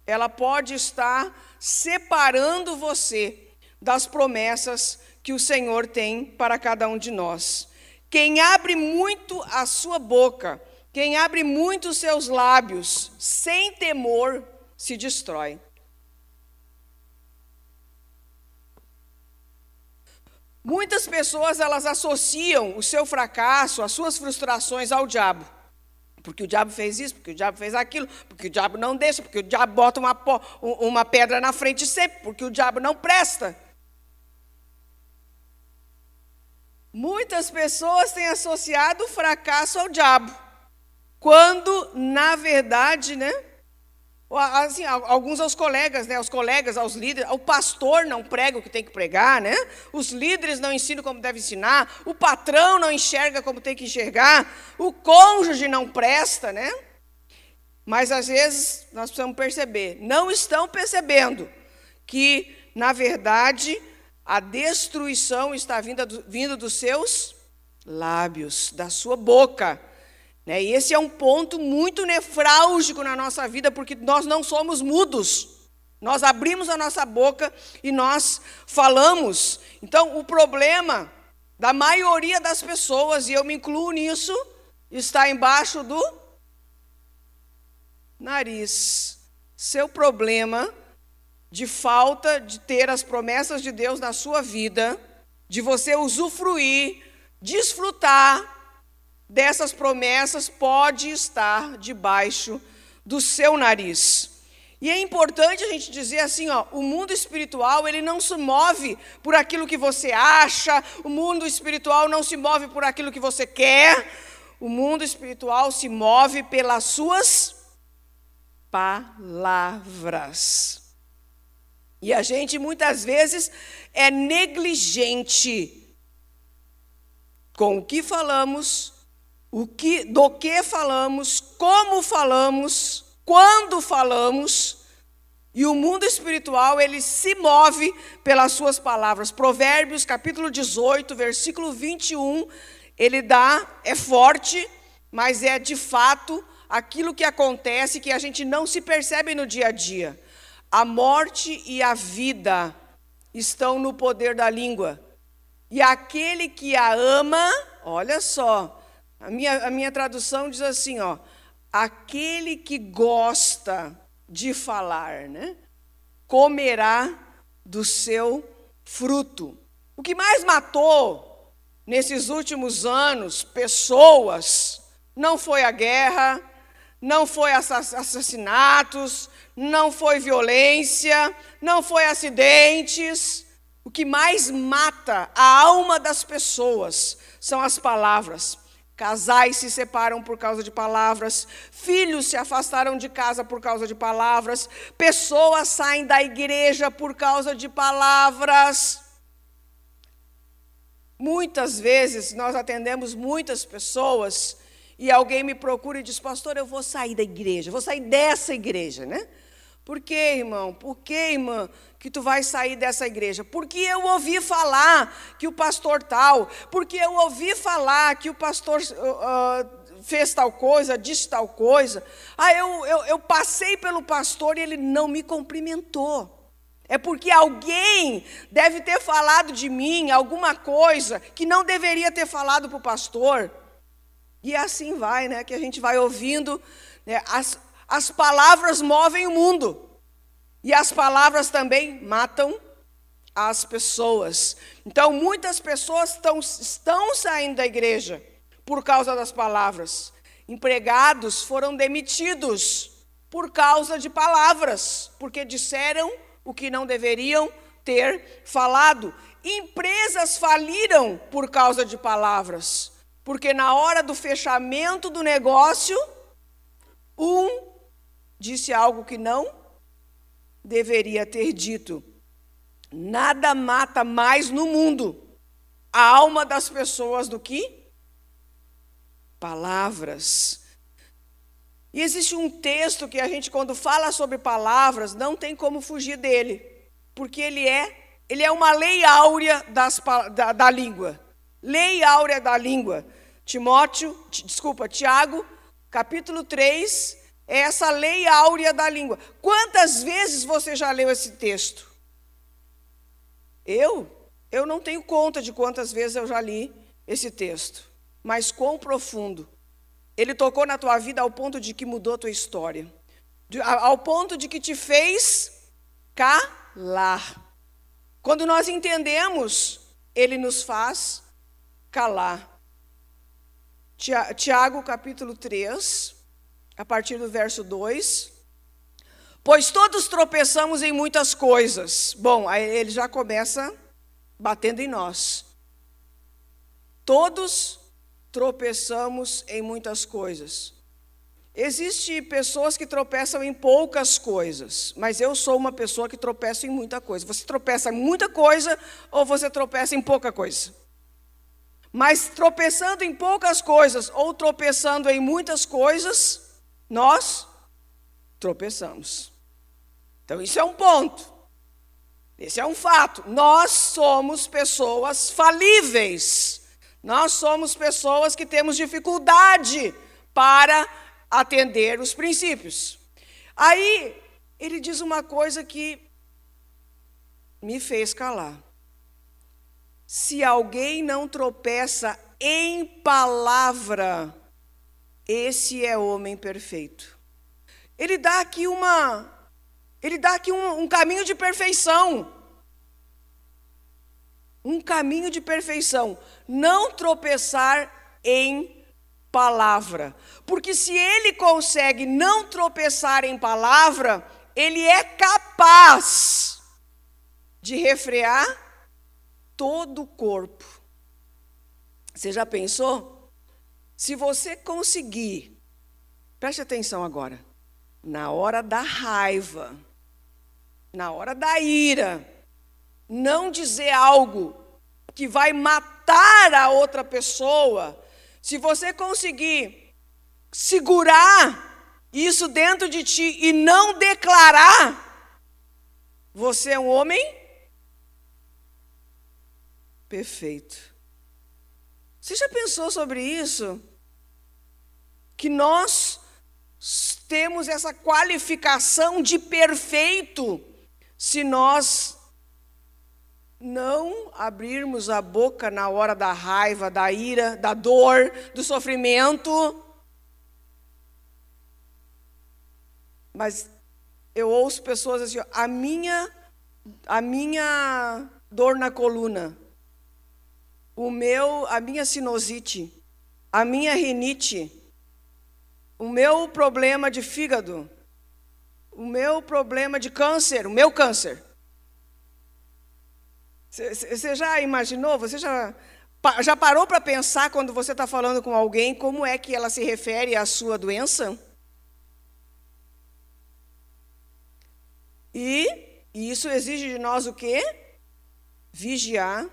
ela pode estar separando você das promessas que o Senhor tem para cada um de nós. Quem abre muito a sua boca, quem abre muito os seus lábios, sem temor, se destrói. Muitas pessoas, elas associam o seu fracasso, as suas frustrações ao diabo. Porque o diabo fez isso, porque o diabo fez aquilo, porque o diabo não deixa, porque o diabo bota uma pedra na frente sempre, porque o diabo não presta. Muitas pessoas têm associado o fracasso ao diabo, quando, na verdade, assim, alguns aos colegas, aos líderes, o pastor não prega o que tem que pregar, os líderes não ensinam como deve ensinar, o patrão não enxerga como tem que enxergar, o cônjuge não presta, Mas, às vezes, nós precisamos perceber, não estão percebendo que, na verdade, a destruição está vindo dos seus lábios, da sua boca. E esse é um ponto muito nefrálgico na nossa vida, porque nós não somos mudos. Nós abrimos a nossa boca e nós falamos. Então, o problema da maioria das pessoas, e eu me incluo nisso, está embaixo do nariz. Seu problema de falta de ter as promessas de Deus na sua vida, de você usufruir, desfrutar dessas promessas, pode estar debaixo do seu nariz. E é importante a gente dizer assim, o mundo espiritual, ele não se move por aquilo que você acha, o mundo espiritual não se move por aquilo que você quer, o mundo espiritual se move pelas suas palavras. E a gente, muitas vezes, é negligente com o que falamos, do que falamos, como falamos, quando falamos, e o mundo espiritual, ele se move pelas suas palavras. Provérbios, capítulo 18, versículo 21, é forte, mas é de fato aquilo que acontece, que a gente não se percebe no dia a dia. A morte e a vida estão no poder da língua. E aquele que a ama, olha só, a minha tradução diz assim, aquele que gosta de falar, comerá do seu fruto. O que mais matou nesses últimos anos pessoas não foi a guerra, não foi assassinatos, não foi violência, não foi acidentes. O que mais mata a alma das pessoas são as palavras. Casais se separam por causa de palavras, filhos se afastaram de casa por causa de palavras, pessoas saem da igreja por causa de palavras. Muitas vezes nós atendemos muitas pessoas e alguém me procura e diz, pastor, eu vou sair da igreja, vou sair dessa igreja, Por que, irmão? Por que, irmã, que tu vai sair dessa igreja? Porque eu ouvi falar que o pastor tal, porque eu ouvi falar que o pastor fez tal coisa, disse tal coisa. Eu passei pelo pastor e ele não me cumprimentou. É porque alguém deve ter falado de mim alguma coisa que não deveria ter falado para o pastor. E assim vai, que a gente vai ouvindo, as palavras movem o mundo. E as palavras também matam as pessoas. Então, muitas pessoas estão saindo da igreja por causa das palavras. Empregados foram demitidos por causa de palavras, porque disseram o que não deveriam ter falado. Empresas faliram por causa de palavras, porque na hora do fechamento do negócio, um disse algo que não deveria ter dito. Nada mata mais no mundo a alma das pessoas do que palavras. E existe um texto que a gente, quando fala sobre palavras, não tem como fugir dele, porque ele é uma lei áurea da língua. Lei áurea da língua. Tiago, capítulo 3, é essa lei áurea da língua. Quantas vezes você já leu esse texto? Eu não tenho conta de quantas vezes eu já li esse texto, mas quão profundo. Ele tocou na tua vida ao ponto de que mudou a tua história, ao ponto de que te fez calar. Quando nós entendemos, ele nos faz calar. Tiago, capítulo 3, a partir do verso 2. Pois todos tropeçamos em muitas coisas. Bom, aí ele já começa batendo em nós. Todos tropeçamos em muitas coisas. Existem pessoas que tropeçam em poucas coisas, mas eu sou uma pessoa que tropeça em muita coisa. Você tropeça em muita coisa ou você tropeça em pouca coisa? Mas tropeçando em poucas coisas ou tropeçando em muitas coisas, nós tropeçamos. Então, isso é um ponto. Esse é um fato. Nós somos pessoas falíveis. Nós somos pessoas que temos dificuldade para atender os princípios. Aí, ele diz uma coisa que me fez calar. Se alguém não tropeça em palavra, esse é homem perfeito. Ele dá aqui um caminho de perfeição. Um caminho de perfeição. Não tropeçar em palavra. Porque se ele consegue não tropeçar em palavra, ele é capaz de refrear todo o corpo. Você já pensou? Se você conseguir, preste atenção agora, na hora da raiva, na hora da ira, não dizer algo que vai matar a outra pessoa, se você conseguir segurar isso dentro de ti e não declarar, você é um homem perfeito. Você já pensou sobre isso? Que nós temos essa qualificação de perfeito se nós não abrirmos a boca na hora da raiva, da ira, da dor, do sofrimento. Mas eu ouço pessoas assim, a minha dor na coluna, a minha sinusite, a minha rinite, o meu problema de fígado, o meu problema de câncer, o meu câncer. Você já imaginou? Você já parou para pensar quando você está falando com alguém como é que ela se refere à sua doença? E isso exige de nós o quê? Vigiar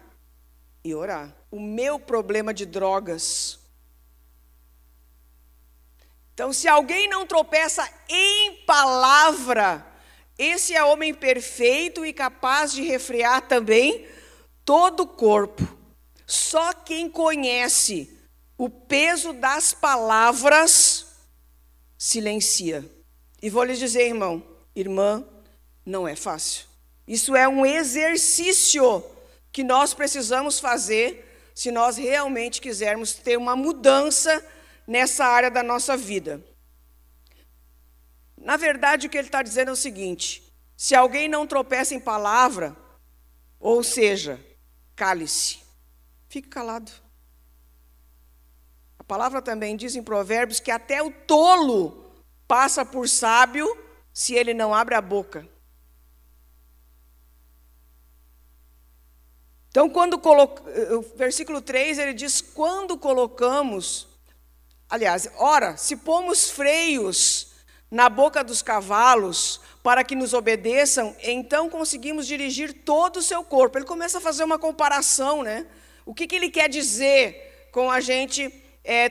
e orar. O meu problema de drogas. Então, se alguém não tropeça em palavra, esse é homem perfeito e capaz de refrear também todo o corpo. Só quem conhece o peso das palavras silencia. E vou lhes dizer, irmã, não é fácil. Isso é um exercício que nós precisamos fazer se nós realmente quisermos ter uma mudança nessa área da nossa vida. Na verdade, o que ele está dizendo é o seguinte: se alguém não tropeça em palavra, ou seja, cale-se, fique calado. A palavra também diz em Provérbios que até o tolo passa por sábio se ele não abre a boca. Então, o versículo 3, ele diz, quando colocamos, aliás, ora, se pomos freios na boca dos cavalos para que nos obedeçam, então conseguimos dirigir todo o seu corpo. Ele começa a fazer uma comparação, né? O que ele quer dizer com a gente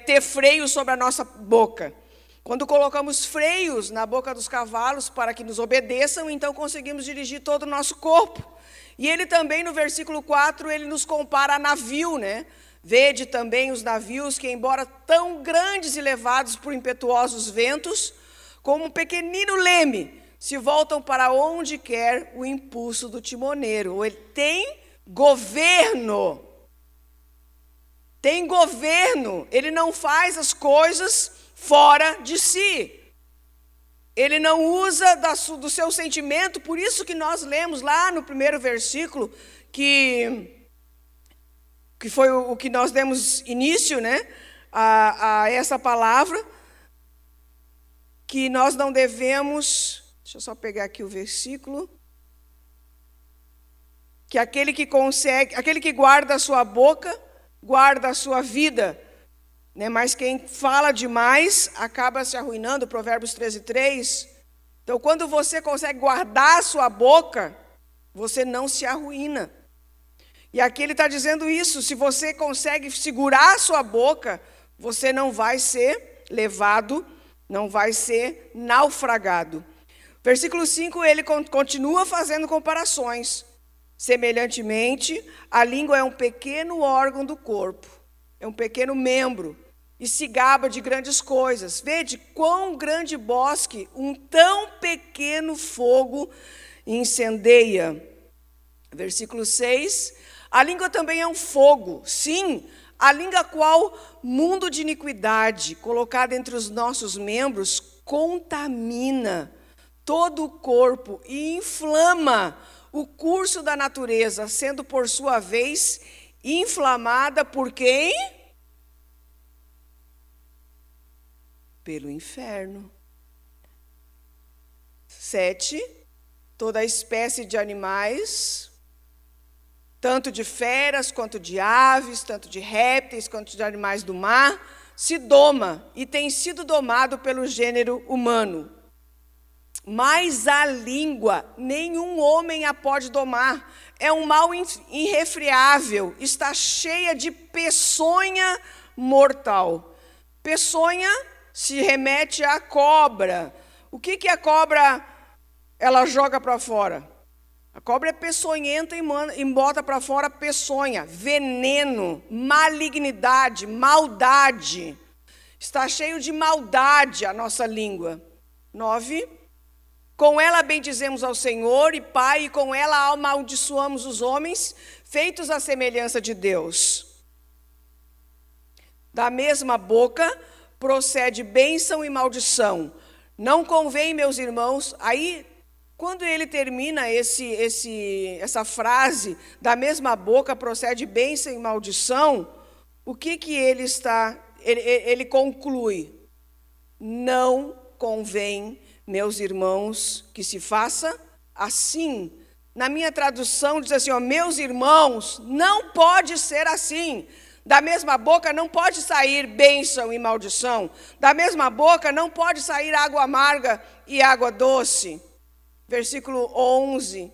ter freio sobre a nossa boca? Quando colocamos freios na boca dos cavalos para que nos obedeçam, então conseguimos dirigir todo o nosso corpo. E ele também, no versículo 4, ele nos compara a navio, né? Vede também os navios que, embora tão grandes e levados por impetuosos ventos, como um pequenino leme, se voltam para onde quer o impulso do timoneiro. Ele tem governo. Tem governo. Ele não faz as coisas fora de si. Ele não usa do seu sentimento, por isso que nós lemos lá no primeiro versículo, que foi o que nós demos início, né, a essa palavra, que nós não devemos, deixa eu só pegar aqui o versículo, que aquele que guarda a sua boca, guarda a sua vida, né? Mas quem fala demais acaba se arruinando, Provérbios 13:3. Então, quando você consegue guardar a sua boca, você não se arruína. E aqui ele está dizendo isso, se você consegue segurar a sua boca, você não vai ser levado, não vai ser naufragado. Versículo 5, ele continua fazendo comparações. Semelhantemente, a língua é um pequeno órgão do corpo, é um pequeno membro, e se gaba de grandes coisas. Vede quão grande bosque um tão pequeno fogo incendeia. Versículo 6, a língua também é um fogo, sim, a língua qual mundo de iniquidade, colocada entre os nossos membros, contamina todo o corpo e inflama o curso da natureza, sendo por sua vez inflamada por quem? Pelo inferno. 7, toda espécie de animais, tanto de feras, quanto de aves, tanto de répteis, quanto de animais do mar, se doma e tem sido domado pelo gênero humano. Mas a língua, nenhum homem a pode domar. É um mal irrefreável, está cheia de peçonha mortal. Peçonha se remete à cobra. O que a cobra ela joga para fora? A cobra é peçonhenta e bota para fora peçonha, veneno, malignidade, maldade. Está cheio de maldade a nossa língua. 9. Com ela bendizemos ao Senhor e Pai, e com ela amaldiçoamos os homens, feitos à semelhança de Deus. Da mesma boca procede bênção e maldição. Não convém, meus irmãos, aí, quando ele termina essa frase, da mesma boca procede bênção e maldição, o que ele conclui? Não convém, meus irmãos, que se faça assim. Na minha tradução diz assim, meus irmãos, não pode ser assim. Da mesma boca não pode sair bênção e maldição. Da mesma boca não pode sair água amarga e água doce. Versículo 11.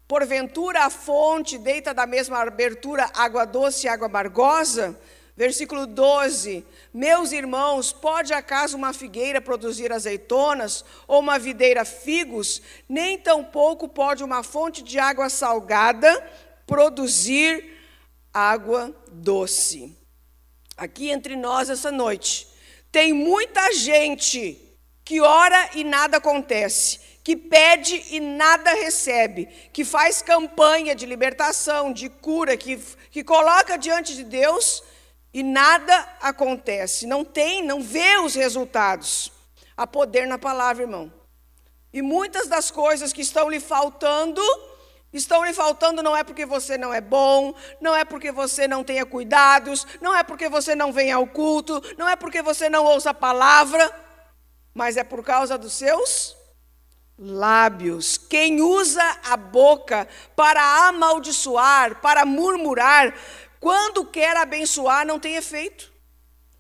Porventura a fonte deita da mesma abertura água doce e água amargosa? Versículo 12. Meus irmãos, pode acaso uma figueira produzir azeitonas, ou uma videira figos? Nem tampouco pode uma fonte de água salgada produzir água doce. Aqui entre nós essa noite, tem muita gente que ora e nada acontece, que pede e nada recebe, que faz campanha de libertação, de cura, que coloca diante de Deus e nada acontece, não vê os resultados. Há poder na palavra, irmão. E muitas das coisas que estão lhe faltando não é porque você não é bom, não é porque você não tenha cuidados, não é porque você não venha ao culto, não é porque você não ouça a palavra, mas é por causa dos seus lábios. Quem usa a boca para amaldiçoar, para murmurar, quando quer abençoar, não tem efeito.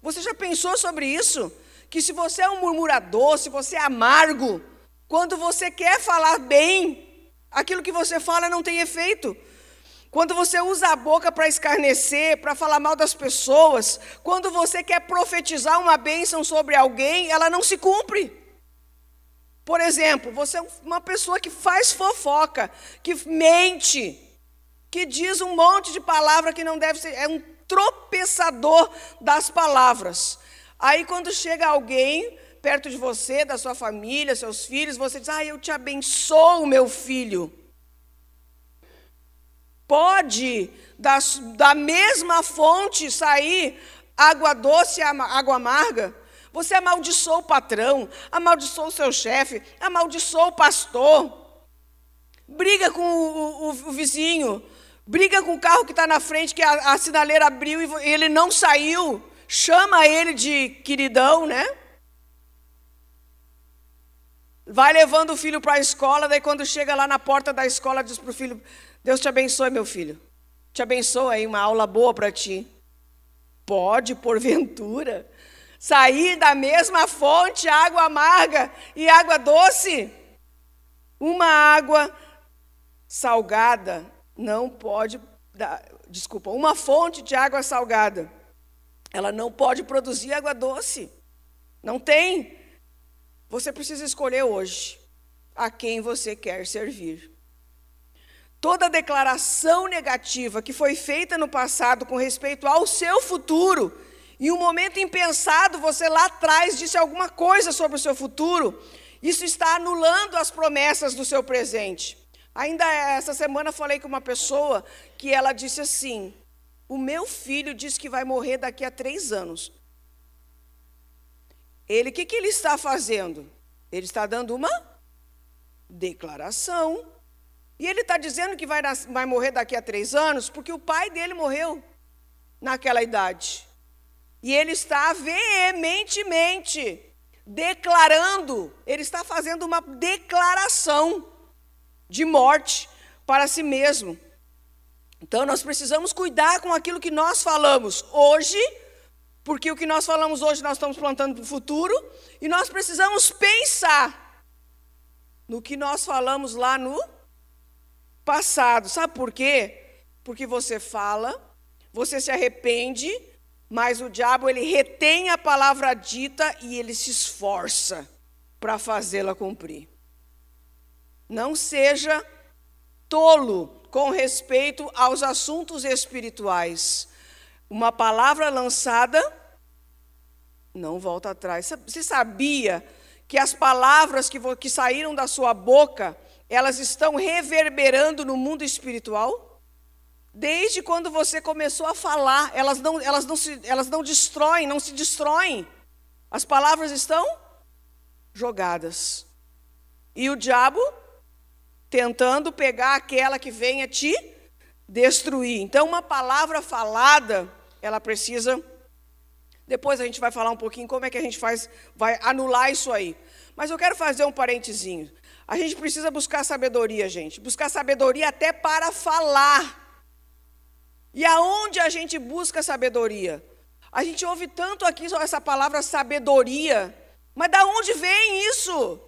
Você já pensou sobre isso? Que se você é um murmurador, se você é amargo, quando você quer falar bem, aquilo que você fala não tem efeito. Quando você usa a boca para escarnecer, para falar mal das pessoas, quando você quer profetizar uma bênção sobre alguém, ela não se cumpre. Por exemplo, você é uma pessoa que faz fofoca, que mente, que diz um monte de palavra que não deve ser, é um tropeçador das palavras. Aí quando chega alguém perto de você, da sua família, seus filhos, você diz: eu te abençoo, meu filho. Pode da mesma fonte sair água doce e água amarga? Você amaldiçoou o patrão, amaldiçoou o seu chefe, amaldiçoou o pastor, briga com o vizinho, briga com o carro que está na frente, que a sinaleira abriu e ele não saiu, chama ele de queridão, né? Vai levando o filho para a escola, daí quando chega lá na porta da escola, diz para o filho: Deus te abençoe, meu filho. Te abençoe aí, uma aula boa para ti. Pode, porventura, sair da mesma fonte água amarga e água doce? Uma água salgada não pode uma fonte de água salgada, ela não pode produzir água doce. Não tem. Você precisa escolher hoje a quem você quer servir. Toda declaração negativa que foi feita no passado com respeito ao seu futuro, em um momento impensado, você lá atrás disse alguma coisa sobre o seu futuro, isso está anulando as promessas do seu presente. Ainda essa semana falei com uma pessoa que ela disse assim: o meu filho disse que vai morrer daqui a 3 anos. O que ele está fazendo? Ele está dando uma declaração. E ele está dizendo que vai morrer daqui a 3 anos porque o pai dele morreu naquela idade. E ele está veementemente declarando, ele está fazendo uma declaração de morte para si mesmo. Então nós precisamos cuidar com aquilo que nós falamos hoje, porque o que nós falamos hoje nós estamos plantando para o futuro, e nós precisamos pensar no que nós falamos lá no passado. Sabe por quê? Porque você fala, você se arrepende, mas o diabo ele retém a palavra dita e ele se esforça para fazê-la cumprir. Não seja tolo com respeito aos assuntos espirituais. Uma palavra lançada não volta atrás. Você sabia que as palavras que saíram da sua boca, elas estão reverberando no mundo espiritual? Desde quando você começou a falar, elas não destroem, não se destroem. As palavras estão jogadas. E o diabo tentando pegar aquela que venha te destruir. Então, uma palavra falada, ela precisa... Depois a gente vai falar um pouquinho como é que a gente vai anular isso aí. Mas eu quero fazer um parentezinho. A gente precisa buscar sabedoria, gente. Buscar sabedoria até para falar. E aonde a gente busca sabedoria? A gente ouve tanto aqui essa palavra sabedoria, mas da onde vem isso?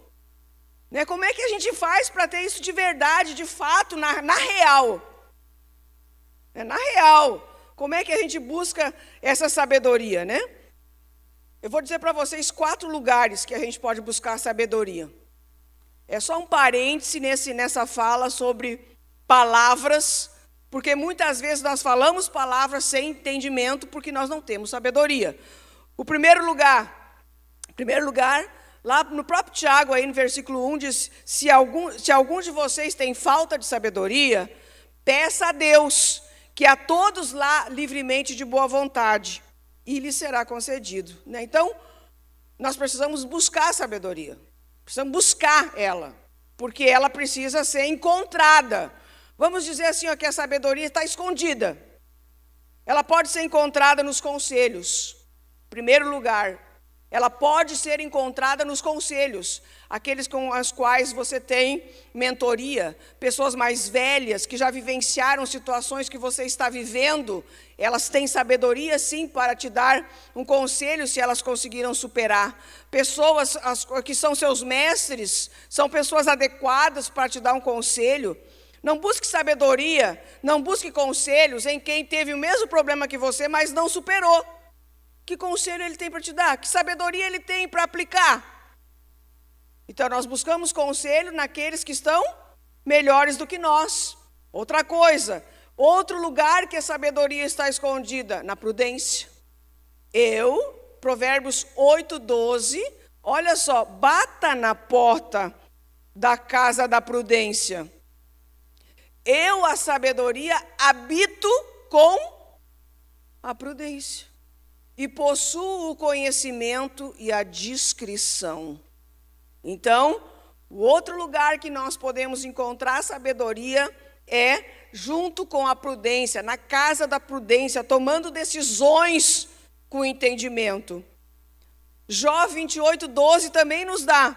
Né? Como é que a gente faz para ter isso de verdade, de fato, na real? Na real. Como é que a gente busca essa sabedoria, né? Eu vou dizer para vocês 4 lugares que a gente pode buscar sabedoria. É só um parêntese nessa fala sobre palavras, porque muitas vezes nós falamos palavras sem entendimento porque nós não temos sabedoria. O primeiro lugar, lá no próprio Tiago, aí no versículo 1, diz: se algum de vocês tem falta de sabedoria, peça a Deus, que a todos lá livremente de boa vontade, e lhe será concedido. Né? Então, nós precisamos buscar a sabedoria. Precisamos buscar ela, porque ela precisa ser encontrada. Vamos dizer assim, que a sabedoria está escondida. Ela pode ser encontrada nos conselhos. Em primeiro lugar, ela pode ser encontrada nos conselhos, aqueles com os quais você tem mentoria, pessoas mais velhas que já vivenciaram situações que você está vivendo, elas têm sabedoria sim para te dar um conselho se elas conseguiram superar. Pessoas que são seus mestres, são pessoas adequadas para te dar um conselho. Não busque sabedoria, não busque conselhos em quem teve o mesmo problema que você, mas não superou. Que conselho ele tem para te dar? Que sabedoria ele tem para aplicar? Então, nós buscamos conselho naqueles que estão melhores do que nós. Outra coisa, outro lugar que a sabedoria está escondida, na prudência. Provérbios 8:12, olha só, bata na porta da casa da prudência. A sabedoria, habito com a prudência. E possuo o conhecimento e a discrição. Então, o outro lugar que nós podemos encontrar sabedoria é junto com a prudência, na casa da prudência, tomando decisões com entendimento. Jó 28:12 também nos dá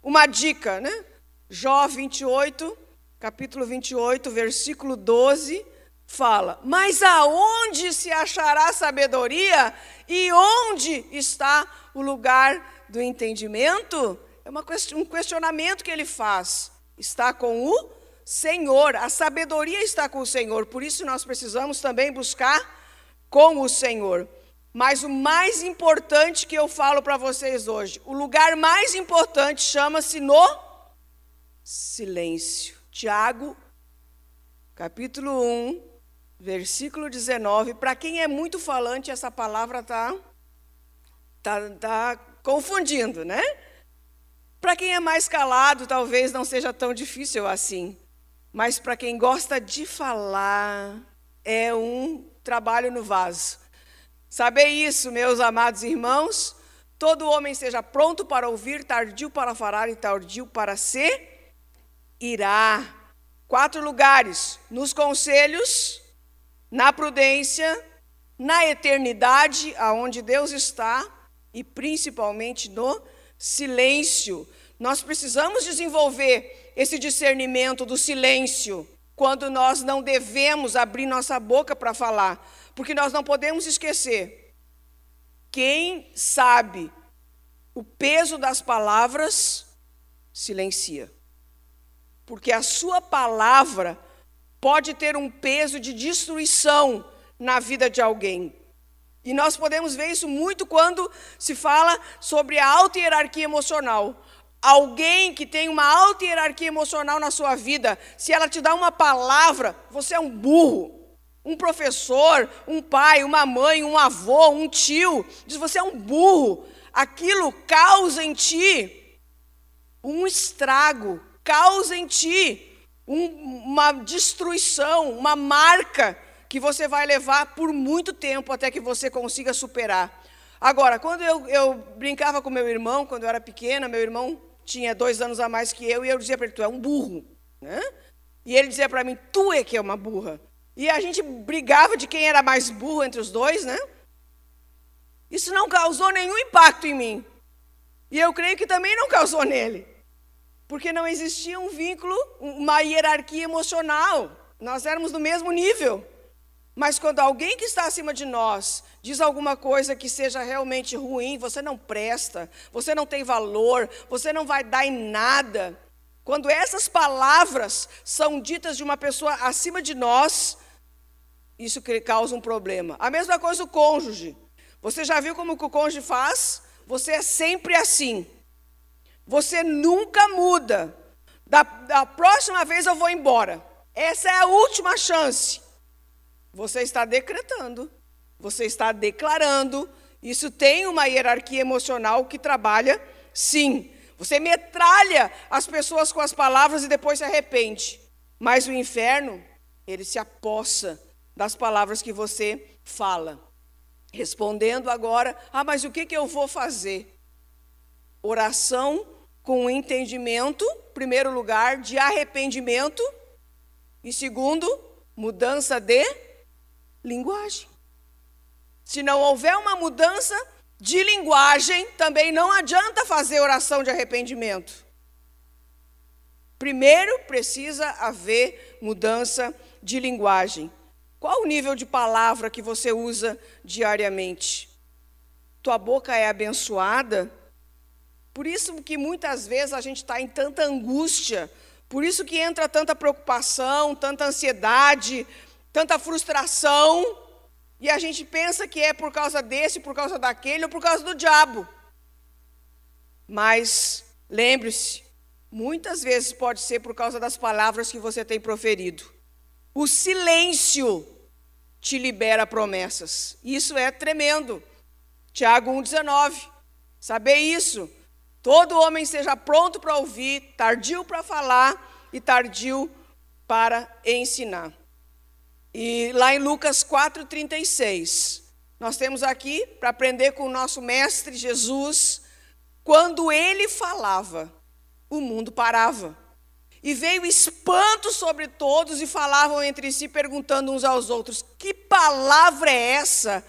uma dica, né? Jó 28, capítulo 28, versículo 12, fala: mas aonde se achará sabedoria e onde está o lugar do entendimento? É um questionamento que ele faz. Está com o Senhor, a sabedoria está com o Senhor, por isso nós precisamos também buscar com o Senhor. Mas o mais importante que eu falo para vocês hoje, o lugar mais importante chama-se no silêncio. Tiago, capítulo 1, versículo 19. Para quem é muito falante, essa palavra tá confundindo, né? Para quem é mais calado, talvez não seja tão difícil assim. Mas para quem gosta de falar, é um trabalho no vaso. Sabei isso, meus amados irmãos? Todo homem seja pronto para ouvir, tardio para falar e tardio para se irá. 4 lugares: nos conselhos, na prudência, na eternidade, aonde Deus está, e principalmente no silêncio. Nós precisamos desenvolver esse discernimento do silêncio, quando nós não devemos abrir nossa boca para falar, porque nós não podemos esquecer, quem sabe o peso das palavras, silencia. Porque a sua palavra pode ter um peso de destruição na vida de alguém. E nós podemos ver isso muito quando se fala sobre a alta hierarquia emocional. Alguém que tem uma alta hierarquia emocional na sua vida, se ela te dá uma palavra, você é um burro. Um professor, um pai, uma mãe, um avô, um tio, diz você é um burro. Aquilo causa em ti um estrago, causa em ti uma destruição, uma marca que você vai levar por muito tempo até que você consiga superar. Agora, quando eu brincava com meu irmão, quando eu era pequena, meu irmão tinha 2 anos a mais que eu, e eu dizia para ele: tu é um burro, né? E ele dizia para mim: tu é que é uma burra. E a gente brigava de quem era mais burro entre os dois, né? Isso não causou nenhum impacto em mim. E eu creio que também não causou nele. Porque não existia um vínculo, uma hierarquia emocional. Nós éramos do mesmo nível. Mas quando alguém que está acima de nós diz alguma coisa que seja realmente ruim, você não presta, você não tem valor, você não vai dar em nada. Quando essas palavras são ditas de uma pessoa acima de nós, isso causa um problema. A mesma coisa o cônjuge. Você já viu como que o cônjuge faz? Você é sempre assim. Você nunca muda. Da próxima vez eu vou embora. Essa é a última chance. Você está decretando. Você está declarando. Isso tem uma hierarquia emocional que trabalha, sim. Você metralha as pessoas com as palavras e depois se arrepende. Mas o inferno, ele se apossa das palavras que você fala. Respondendo agora: mas o que eu vou fazer? Oração com entendimento, primeiro lugar, de arrependimento, e segundo, mudança de linguagem. Se não houver uma mudança de linguagem, também não adianta fazer oração de arrependimento. Primeiro precisa haver mudança de linguagem. Qual o nível de palavra que você usa diariamente? Tua boca é abençoada? Por isso que muitas vezes a gente está em tanta angústia, por isso que entra tanta preocupação, tanta ansiedade, tanta frustração, e a gente pensa que é por causa desse, por causa daquele, ou por causa do diabo. Mas lembre-se, muitas vezes pode ser por causa das palavras que você tem proferido. O silêncio te libera promessas. Isso é tremendo. Tiago 1,19. Saber isso. Todo homem seja pronto para ouvir, tardio para falar e tardio para ensinar. E lá em Lucas 4,36, nós temos aqui, para aprender com o nosso mestre Jesus, quando ele falava, o mundo parava. E veio espanto sobre todos e falavam entre si, perguntando uns aos outros, que palavra é essa?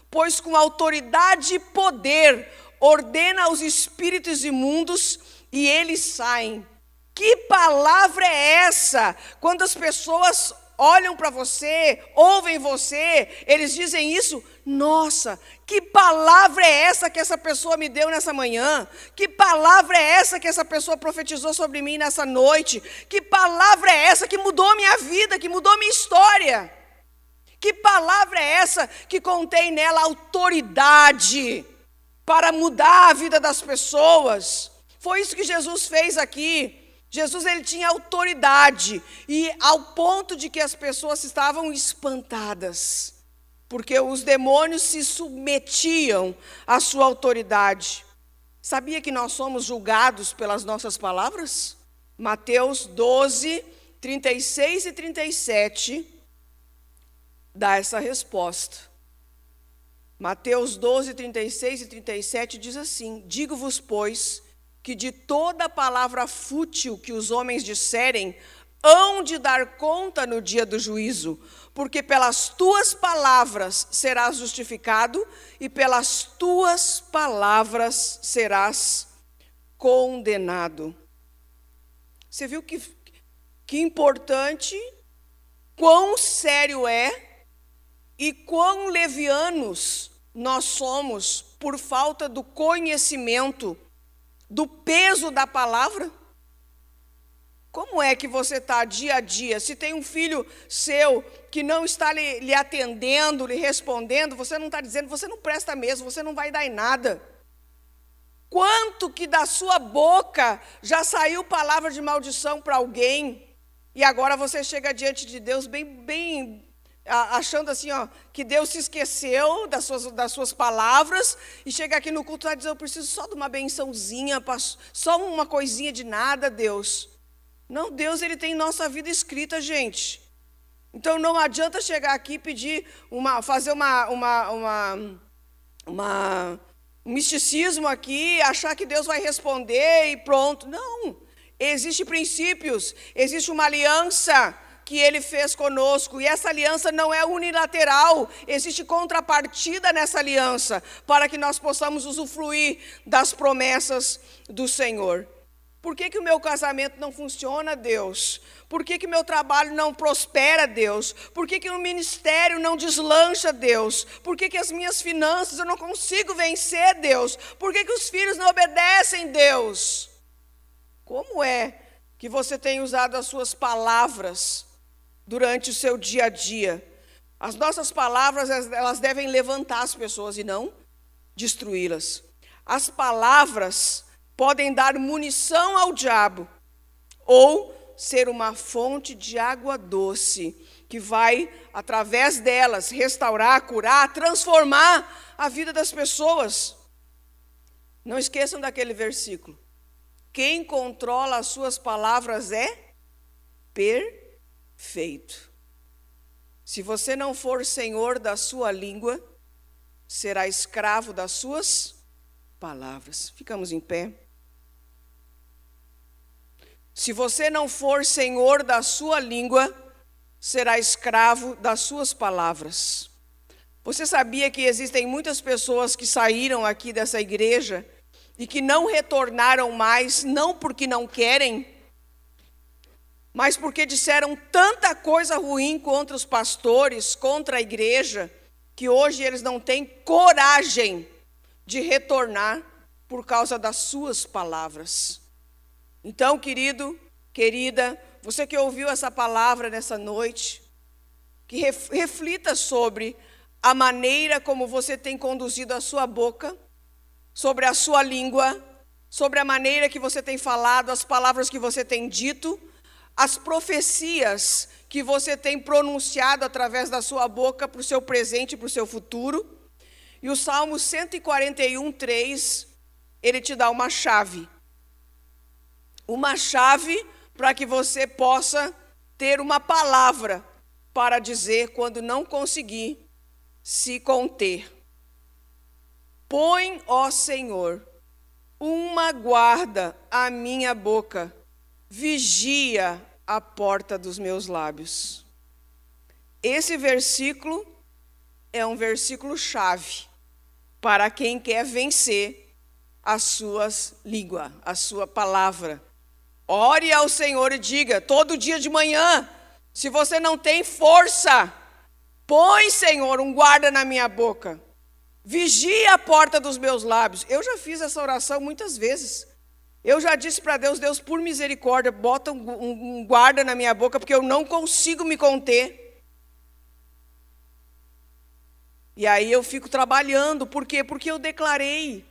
Pois com autoridade e poder ordena aos espíritos imundos e eles saem. Que palavra é essa? Quando as pessoas olham para você, ouvem você, eles dizem isso, nossa, que palavra é essa que essa pessoa me deu nessa manhã? Que palavra é essa que essa pessoa profetizou sobre mim nessa noite? Que palavra é essa que mudou minha vida, que mudou minha história? Que palavra é essa que contém nela autoridade para mudar a vida das pessoas? Foi isso que Jesus fez aqui. Jesus, ele tinha autoridade, e ao ponto de que as pessoas estavam espantadas, porque os demônios se submetiam à sua autoridade. Sabia que nós somos julgados pelas nossas palavras? Mateus 12, 36 e 37 dá essa resposta. Mateus 12, 36 e 37 diz assim: digo-vos, pois, que de toda palavra fútil que os homens disserem, hão de dar conta no dia do juízo, porque pelas tuas palavras serás justificado, e pelas tuas palavras serás condenado. Você viu que importante, quão sério é, e quão levianos nós somos por falta do conhecimento do peso da palavra? Como é que você está dia a dia? Se tem um filho seu que não está lhe atendendo, lhe respondendo, você não está dizendo, você não presta mesmo, você não vai dar em nada. Quanto que da sua boca já saiu palavra de maldição para alguém, e agora você chega diante de Deus bem achando assim, ó, que Deus se esqueceu das suas palavras, e chega aqui no culto e vai dizer, eu preciso só de uma bençãozinha, só uma coisinha de nada, Deus. Não, Deus, ele tem nossa vida escrita, gente. Então não adianta chegar aqui e pedir fazer um misticismo aqui, achar que Deus vai responder e pronto. Não, existem princípios, existe uma aliança que ele fez conosco, e essa aliança não é unilateral, existe contrapartida nessa aliança, para que nós possamos usufruir das promessas do Senhor. Por que o meu casamento não funciona, Deus? Por que o meu trabalho não prospera, Deus? Por que o ministério não deslancha, Deus? Por que as minhas finanças eu não consigo vencer, Deus? Por que os filhos não obedecem, Deus? Como é que você tem usado as suas palavras durante o seu dia a dia? As nossas palavras, elas devem levantar as pessoas e não destruí-las. As palavras podem dar munição ao diabo, ou ser uma fonte de água doce, que vai, através delas, restaurar, curar, transformar a vida das pessoas. Não esqueçam daquele versículo. Quem controla as suas palavras é perfeito. Se você não for senhor da sua língua, será escravo das suas palavras. Ficamos em pé. Se você não for senhor da sua língua, será escravo das suas palavras. Você sabia que existem muitas pessoas que saíram aqui dessa igreja e que não retornaram mais, não porque não querem, mas porque disseram tanta coisa ruim contra os pastores, contra a igreja, que hoje eles não têm coragem de retornar por causa das suas palavras. Então, querido, querida, você que ouviu essa palavra nessa noite, que reflita sobre a maneira como você tem conduzido a sua boca, sobre a sua língua, sobre a maneira que você tem falado, as palavras que você tem dito, as profecias que você tem pronunciado através da sua boca para o seu presente e para o seu futuro. E o Salmo 141:3, ele te dá uma chave. Uma chave para que você possa ter uma palavra para dizer quando não conseguir se conter. Põe, ó Senhor, uma guarda à minha boca, vigia a porta dos meus lábios. Esse versículo é um versículo chave para quem quer vencer as suas línguas, a sua palavra. Ore ao Senhor e diga, todo dia de manhã, se você não tem força, põe, Senhor, um guarda na minha boca. Vigia a porta dos meus lábios. Eu já fiz essa oração muitas vezes. Eu já disse para Deus, Deus, por misericórdia, bota um guarda na minha boca, porque eu não consigo me conter. E aí eu fico trabalhando. Por quê? Porque eu declarei.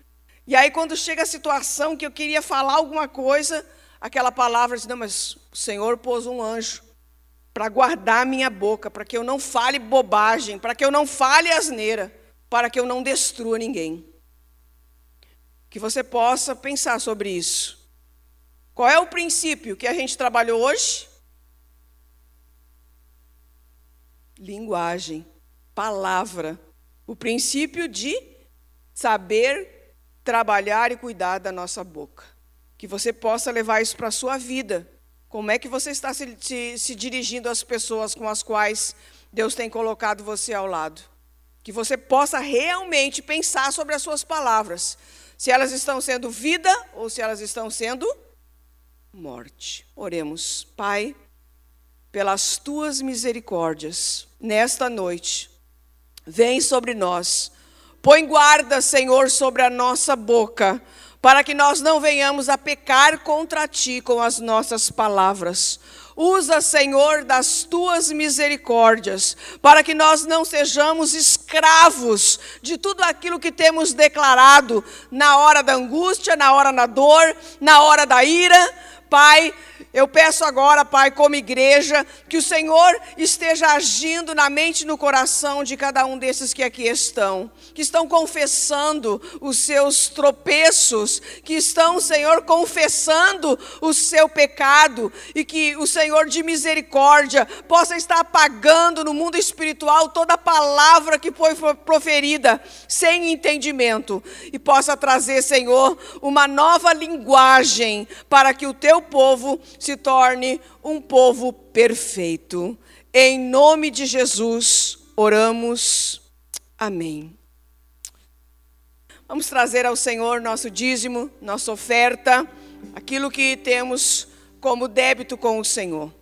E aí quando chega a situação que eu queria falar alguma coisa, aquela palavra diz, não, mas o Senhor pôs um anjo para guardar a minha boca, para que eu não fale bobagem, para que eu não fale asneira, para que eu não destrua ninguém. Que você possa pensar sobre isso. Qual é o princípio que a gente trabalhou hoje? Linguagem, palavra. O princípio de saber trabalhar e cuidar da nossa boca. Que você possa levar isso para a sua vida. Como é que você está se dirigindo às pessoas com as quais Deus tem colocado você ao lado? Que você possa realmente pensar sobre as suas palavras. Se elas estão sendo vida ou se elas estão sendo morte. Oremos. Pai, pelas tuas misericórdias, nesta noite, vem sobre nós. Põe guarda, Senhor, sobre a nossa boca, para que nós não venhamos a pecar contra ti com as nossas palavras. Usa, Senhor, das tuas misericórdias, para que nós não sejamos escravos de tudo aquilo que temos declarado na hora da angústia, na hora da dor, na hora da ira. Pai, eu peço agora, Pai, como igreja, que o Senhor esteja agindo na mente e no coração de cada um desses que aqui estão, que estão confessando os seus tropeços, que estão, Senhor, confessando o seu pecado, e que o Senhor de misericórdia possa estar apagando no mundo espiritual toda palavra que foi proferida sem entendimento, e possa trazer, Senhor, uma nova linguagem para que o teu povo se torne um povo perfeito. Em nome de Jesus, oramos. Amém. Vamos trazer ao Senhor nosso dízimo, nossa oferta, aquilo que temos como débito com o Senhor.